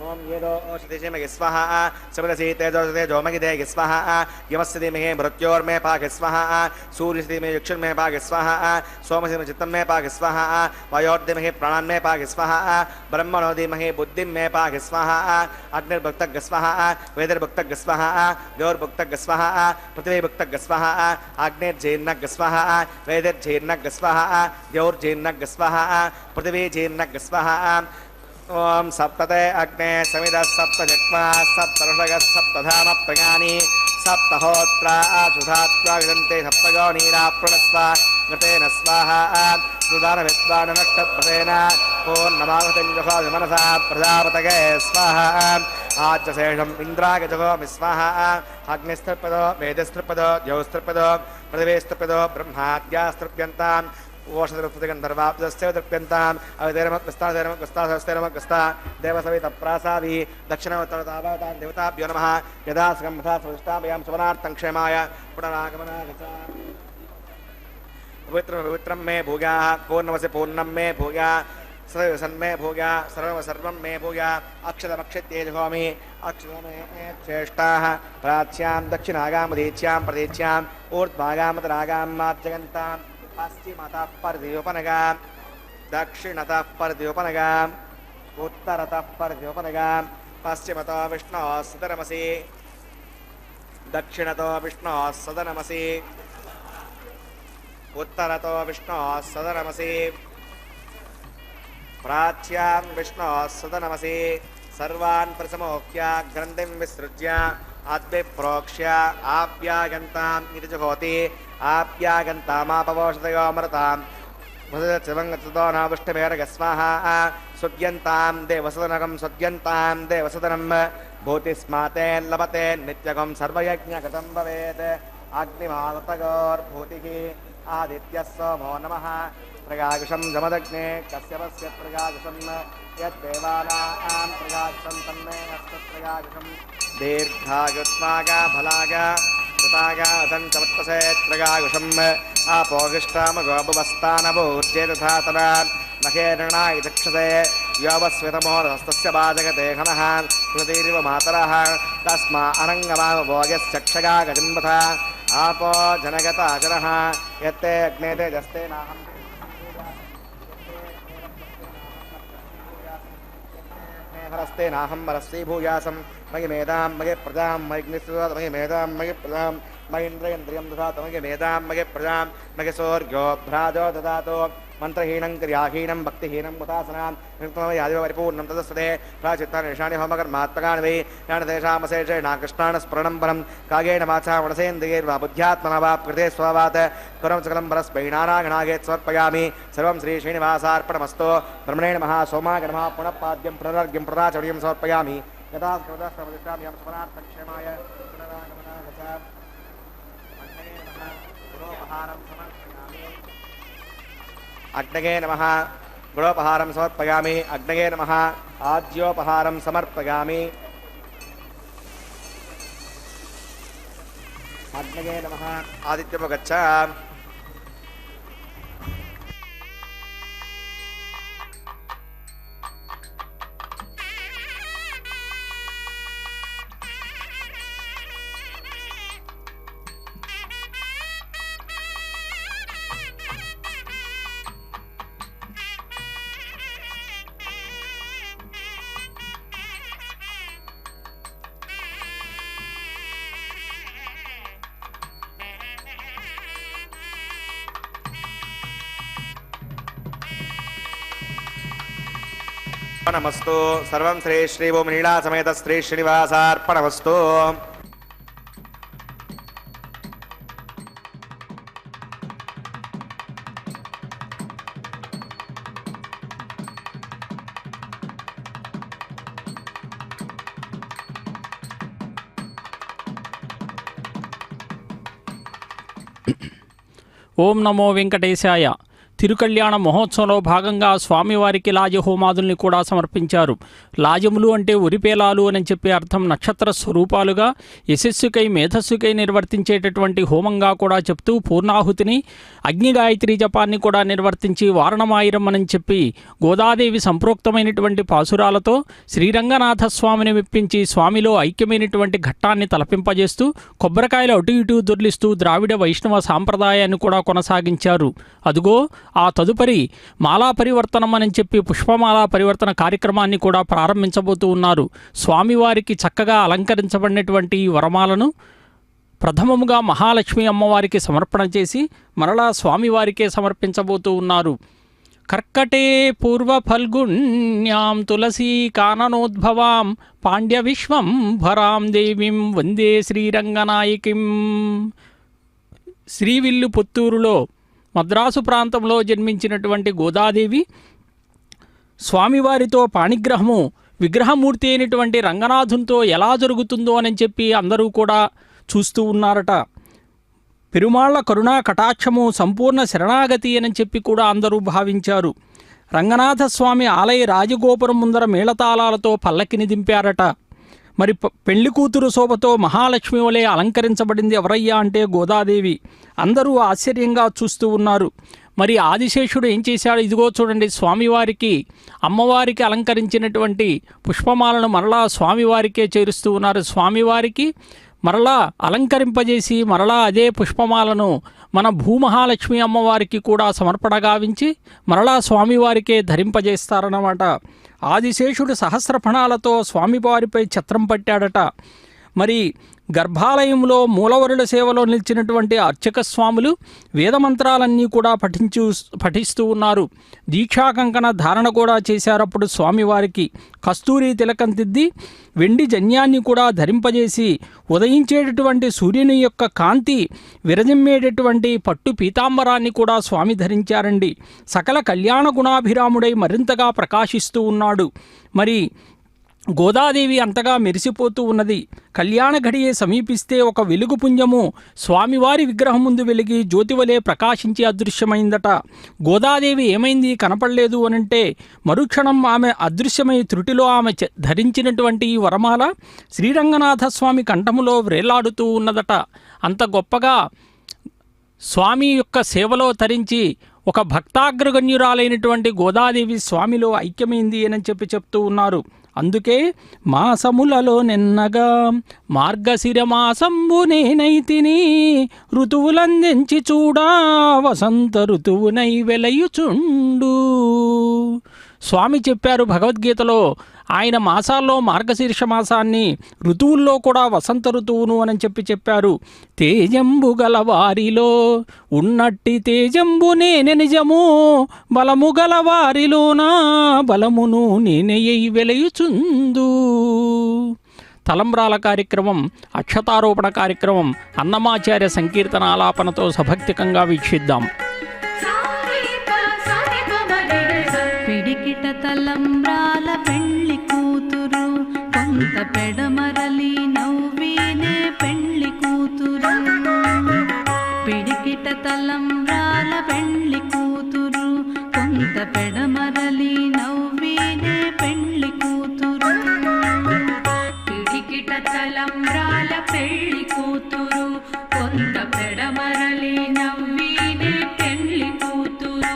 ओम येदो ओषधिषेमगे स्वाहा समरसी तेजोषधे जोमगिदे स्वाहा यमस्य धीमहि मृत्योर्मे पाके स्वाहा सूर्यस्य धीमहि यक्षुर्मे पाके स्वाहा सोमस्य धीमहि चित्तं मे पाके स्वाहा वायोर्धीमहि प्राणान्मे पाके स्वाहा ब्रह्मणो धीमहि बुद्धिं मे पाके स्वाहा अग्निर्भक्तग स्वाहा वेदिर्भक्तग स्वाहा द्योर्भक्तग स्वाहा पृथिवीभक्तग स्वाहा अग्निर्जीर्णग स्वाहा वेदिर्जीर्णग स्वाहा द्योर्जीर्णग स्वाहा पृथिवीजीर्णग स्वाहा ओम सप्तते अग्ने समिदः सप्तजक्मा सप्तऋषगः सप्तधाम प्रगानि सप्तहोत्रा आशुधात्वा विदन्ते सप्तगौनीरा प्रणस्वा नृतेन स्वाहा सुदानविद्वाननक्षत्रतेन पूर्णमाहुतिं जुषा विमनसा प्रजापतये स्वाहा ఆజ్యశేషం ఇంద్రాగజో విస్వాహ అగ్నిస్తృపదో వేదస్తృపదో ద్యౌస్తృపదో పృథివీస్తృపదో బ్రహ్మాద్యాస్తృప్యంతాం ఓషధృగంధర్వాప్తస్య తృప్యంతాం అవధేరమగ్రస్తాధేరమగ్రస్తాధస్తేరమగ్రస్తా దేవసవితప్రాసావి దక్షిణోత్తరతావాతాం దేవతాభ్యో నమః యదా స్కంభా స్వష్టాభయాం సువనార్థం క్షేమాయ పునరాగమనాగత పవిత్రం మే భూయా పూర్ణమసి పూర్ణం మే భూయా సన్మే భూయా సర్వం మే భూయా అక్షతమక్షత్యే జహోమి అక్షతమే శ్రేష్టాః ప్రాచ్యాం దక్షిణాగామదీచ్యాం ప్రదీచ్యాం ఊర్ధ్వాగామతరాగాం మాత్యగంతాం పశ్చిమతః పరిధియోపనగాం దక్షిణతః పరిధియోపనగాం ఉత్తరతః పరిధియోపనగాం పశ్చిమతో విష్ణోः సదనమసి దక్షిణతో విష్ణోः సదనమసి ఉత్తరతో విష్ణోः సదనమసి ప్రాచ్యాం విష్ణోः సదనమసి సర్వాన్ ప్రసమోక్ష్య గ్రంథిం విసృజ్య అద్విప్రోక్ష్య ఆప్యాగంతాం ఇది జహోతి ఆప్యాగంతామాపవోషతయోమృతాం నావృష్టమేరగస్వాహ సుద్యంతాం దేవసదనకం సుద్యంతాం దేవసదనం భూతిస్మాతే లభతే నిత్యకం సర్వయజ్ఞగతం భవేత్ అగ్నిమాగతగోర్భూతిః ఆదిత్యः సోమో నమః ప్రగాగుషం జమదగ్నే కశ్యపస్య ప్రగాగుషం యద్దేవానాం ప్రగాగుషం తన్మే అస్తు ప్రగాగుషం దీర్ఘాయుష్మాగా ఫలాగా సుతాగా అసంచవర్తసే ప్రగాగుషం ఆపోగిష్టామగోభువస్థానభూర్జేతథాతన నఖేరణాయ చక్షసే యోవస్వితమోరస్తస్య బాజగతే ఘనః కృతీరివ మాతరः తస్మా అనంగమామభోగశ్చక్షగా గజన్వథ आपो जनगताचरः यत्ते अग्ने तेजस्ते नाहं हरस्ते नाहं वरस्वी भूयासं मयि मेधां मयि प्रजां मयिग्निस्वत मयि मेधां मयि प्रजां मयीन्द्रियन्द्रियं ददातु मयि मेधां मयि प्रजां मयि सूर्यो भ्राजो ददातु मंत्रहीनं क्रियाहीनं भक्तिहीनं उपासनां यादिव परिपूर्णं तदस्ते प्राचित्तानि निशानि होमकर्मात्मकानि वै यानि तेषामशेषेण कृष्णानुस्मरणं परं कायेन वाचा मनसेन्द्रियैर्वा बुद्ध्यात्मना वा कृते स्ववात् कुरं सकलं परस्मै नारायणागेत् समर्पयामि सर्वं श्रीश्रीनिवासार्पणमस्तु ब्रह्मणे नमः सोमाय नमः पुनः पाद्यं पुनरर्घ्यं पुनराचर्यं समर्पयामि यदा स्मृतस्मृतिष्ठामि समनार्थं क्षेमाय पुनरागमनागत अग्नये नमः गुणोपहारं समर्पयामि अग्नये नमः आज्योपहारं समर्पयामि अग्नये नमः आदित्यमुगच्छ नमस्तु सर्वं श्री श्री ओम नीला समेत श्री श्रीनिवासार्पणमस्तु ఓం నమో వెంకటేశాయ. తిరుకళ్యాణ మహోత్సవంలో భాగంగా స్వామివారికి లాజ హోమాదుల్ని కూడా సమర్పించారు. లాజములు అంటే ఉరిపేలాలు అని చెప్పే అర్థం. నక్షత్ర స్వరూపాలుగా యశస్సుకై మేధస్సుకై నిర్వర్తించేటటువంటి హోమంగా కూడా చెప్తూ పూర్ణాహుతిని అగ్నిగాయత్రి జపాన్ని కూడా నిర్వర్తించి వారణమాయిరం అని చెప్పి గోదాదేవి సంప్రోక్తమైనటువంటి పాసురాలతో శ్రీరంగనాథ స్వామిని మెప్పించి స్వామిలో ఐక్యమైనటువంటి ఘట్టాన్ని తలపింపజేస్తూ కొబ్బరికాయలు అటు ఇటు దొర్లిస్తూ ద్రావిడ వైష్ణవ సాంప్రదాయాన్ని కూడా కొనసాగించారు. అదుగో ఆ తదుపరి మాలా పరివర్తనం అని చెప్పి పుష్పమాలా పరివర్తన కార్యక్రమాన్ని కూడా ప్రారంభించబోతూ ఉన్నారు. స్వామివారికి చక్కగా అలంకరించబడినటువంటి ఈ వరమాలను ప్రథమముగా మహాలక్ష్మి అమ్మవారికి సమర్పణ చేసి మరలా స్వామివారికే సమర్పించబోతూ ఉన్నారు. కర్కటే పూర్వ ఫల్గుణ్యాం తులసీ కాననోద్భవాం పాండ్య విశ్వం భరాం దేవీం వందే శ్రీరంగనాయకిం. శ్రీవిల్లు పుత్తూరులో మద్రాసు ప్రాంతంలో జన్మించినటువంటి గోదాదేవి స్వామివారితో పాణిగ్రహము విగ్రహమూర్తి అయినటువంటి రంగనాథునితో ఎలా జరుగుతుందో అని చెప్పి అందరూ కూడా చూస్తూ ఉన్నారట. పెరుమాళ్ల కరుణా కటాక్షము సంపూర్ణ శరణాగతి అని చెప్పి కూడా అందరూ భావించారు. రంగనాథస్వామి ఆలయ రాజగోపురం ముందర మేళతాళాలతో పల్లకిని దింపారట. మరి పెళ్లి కూతురు శోభతో మహాలక్ష్మి వలె అలంకరించబడింది ఎవరయ్యా అంటే గోదాదేవి. అందరూ ఆశ్చర్యంగా చూస్తూ ఉన్నారు. మరి ఆదిశేషుడు ఏం చేశాడు? ఇదిగో చూడండి, స్వామివారికి అమ్మవారికి అలంకరించినటువంటి పుష్పమాలను మరలా స్వామివారికే చేరుస్తూ ఉన్నారు. స్వామివారికి మరలా అలంకరింపజేసి మరలా అదే పుష్పమాలను మన భూమహాలక్ష్మి అమ్మవారికి కూడా సమర్పణ గావించి మరలా స్వామివారికే ధరింపజేస్తారన్నమాట. ఆదిశేషుడు సహస్రఫణాలతో స్వామివారిపై ఛత్రం పట్టాడట. మరి గర్భాలయంలో మూలవరుల సేవలో నిలిచినటువంటి అర్చక స్వాములు వేదమంత్రాలన్నీ కూడా పఠిస్తూ ఉన్నారు. దీక్షాకంకణ ధారణ కూడా చేశారప్పుడు స్వామివారికి. కస్తూరి తిలకం దిద్ది వెండి జన్యాన్ని కూడా ధరింపజేసి ఉదయించేటటువంటి సూర్యుని యొక్క కాంతి విరజిమ్మేటటువంటి పట్టు పీతాంబరాన్ని కూడా స్వామి ధరించారండి. సకల కళ్యాణ గుణాభిరాముడై మరింతగా ప్రకాశిస్తూ ఉన్నాడు. మరి గోదాదేవి అంతగా మెరిసిపోతూ ఉన్నది. కళ్యాణ ఘడియే సమీపిస్తే ఒక వెలుగు పుంజము స్వామివారి విగ్రహం ముందు వెలిగి జ్యోతివలే ప్రకాశించి అదృశ్యమైందట. గోదాదేవి ఏమైంది, కనపడలేదు అనంటే మరుక్షణం ఆమె అదృశ్యమై త్రుటిలో ఆమె ధరించినటువంటి ఈ వరమాల శ్రీరంగనాథస్వామి కంఠములో వ్రేలాడుతూ ఉన్నదట. అంత గొప్పగా స్వామి యొక్క సేవలో తరించి ఒక భక్తాగ్రగణ్యురాలైనటువంటి గోదాదేవి స్వామిలో ఐక్యమైంది అని చెప్తూ ఉన్నారు. అందుకే మాసములలో నిన్నగా మార్గశిర మాసంబు నేనైతిని ఋతువులందించి చూడా వసంత ఋతువునై వెలయుచుండు. స్వామి చెప్పారు భగవద్గీతలో, ఆయన మాసాల్లో మార్గశీర్ష మాసాన్ని, ఋతువుల్లో కూడా వసంత ఋతువును అని చెప్పారు. తేజంబు గల వారిలో ఉన్నట్టి తేజంబు నేనే నిజము, బలము గల వారిలోనా బలమును నేనే వెలయుచుందు. తలంబ్రాల కార్యక్రమం, అక్షతారోపణ కార్యక్రమం అన్నమాచార్య సంకీర్తన ఆలాపనతో సభక్తికంగా వీక్షిద్దాం. పిడికిట తలంబ్రాల పెళ్లి కూతురు, కొంత పెడమరలి నవ్వీనే పెళ్లి కూతురు. పిడికిట తలంబ్రాల పెళ్లి కూతురు, కొంత పెడమరలి నవ్వీనే పెళ్లి కూతురు. పిడికిట తలంబ్రాల పెళ్లి కూతురు, కొంత పెడమరలి నవ్వీనే పెళ్లి కూతురు.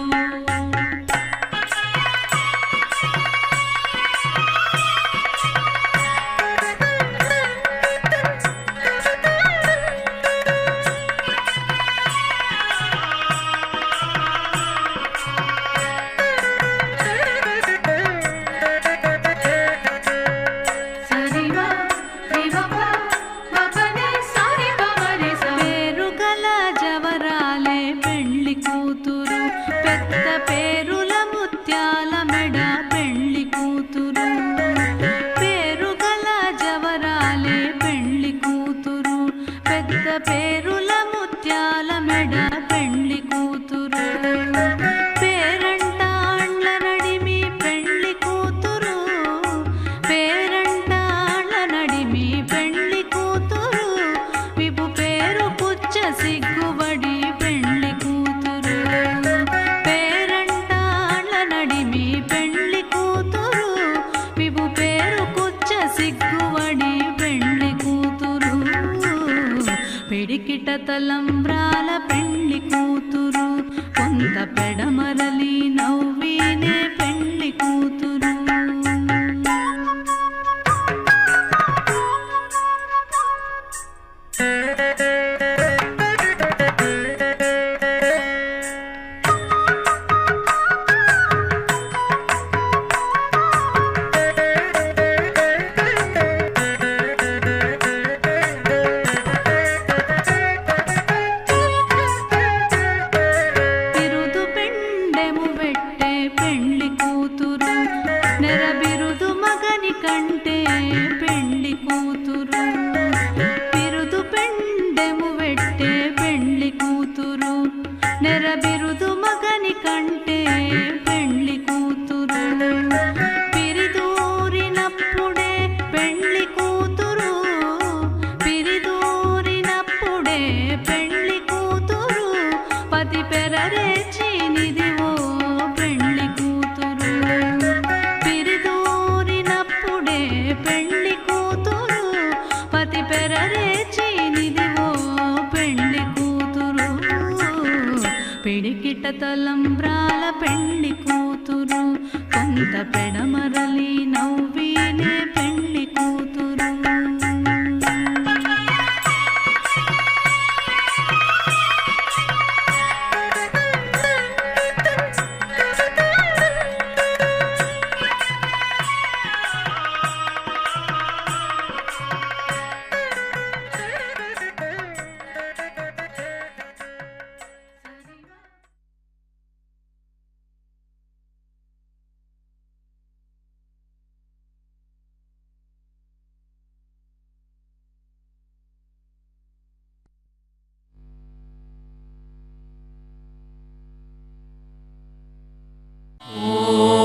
పిడికిట తలంబ్రాల పెళ్లి కూతురు, కొంత పెడమరలి నవ్వీనే పెళ్లి కూతురు. తలంబ్రాల పెళ్లి కూతురు కొంత పెడమరలి నవ్వీనే పెళ్లి కూతురు ఓ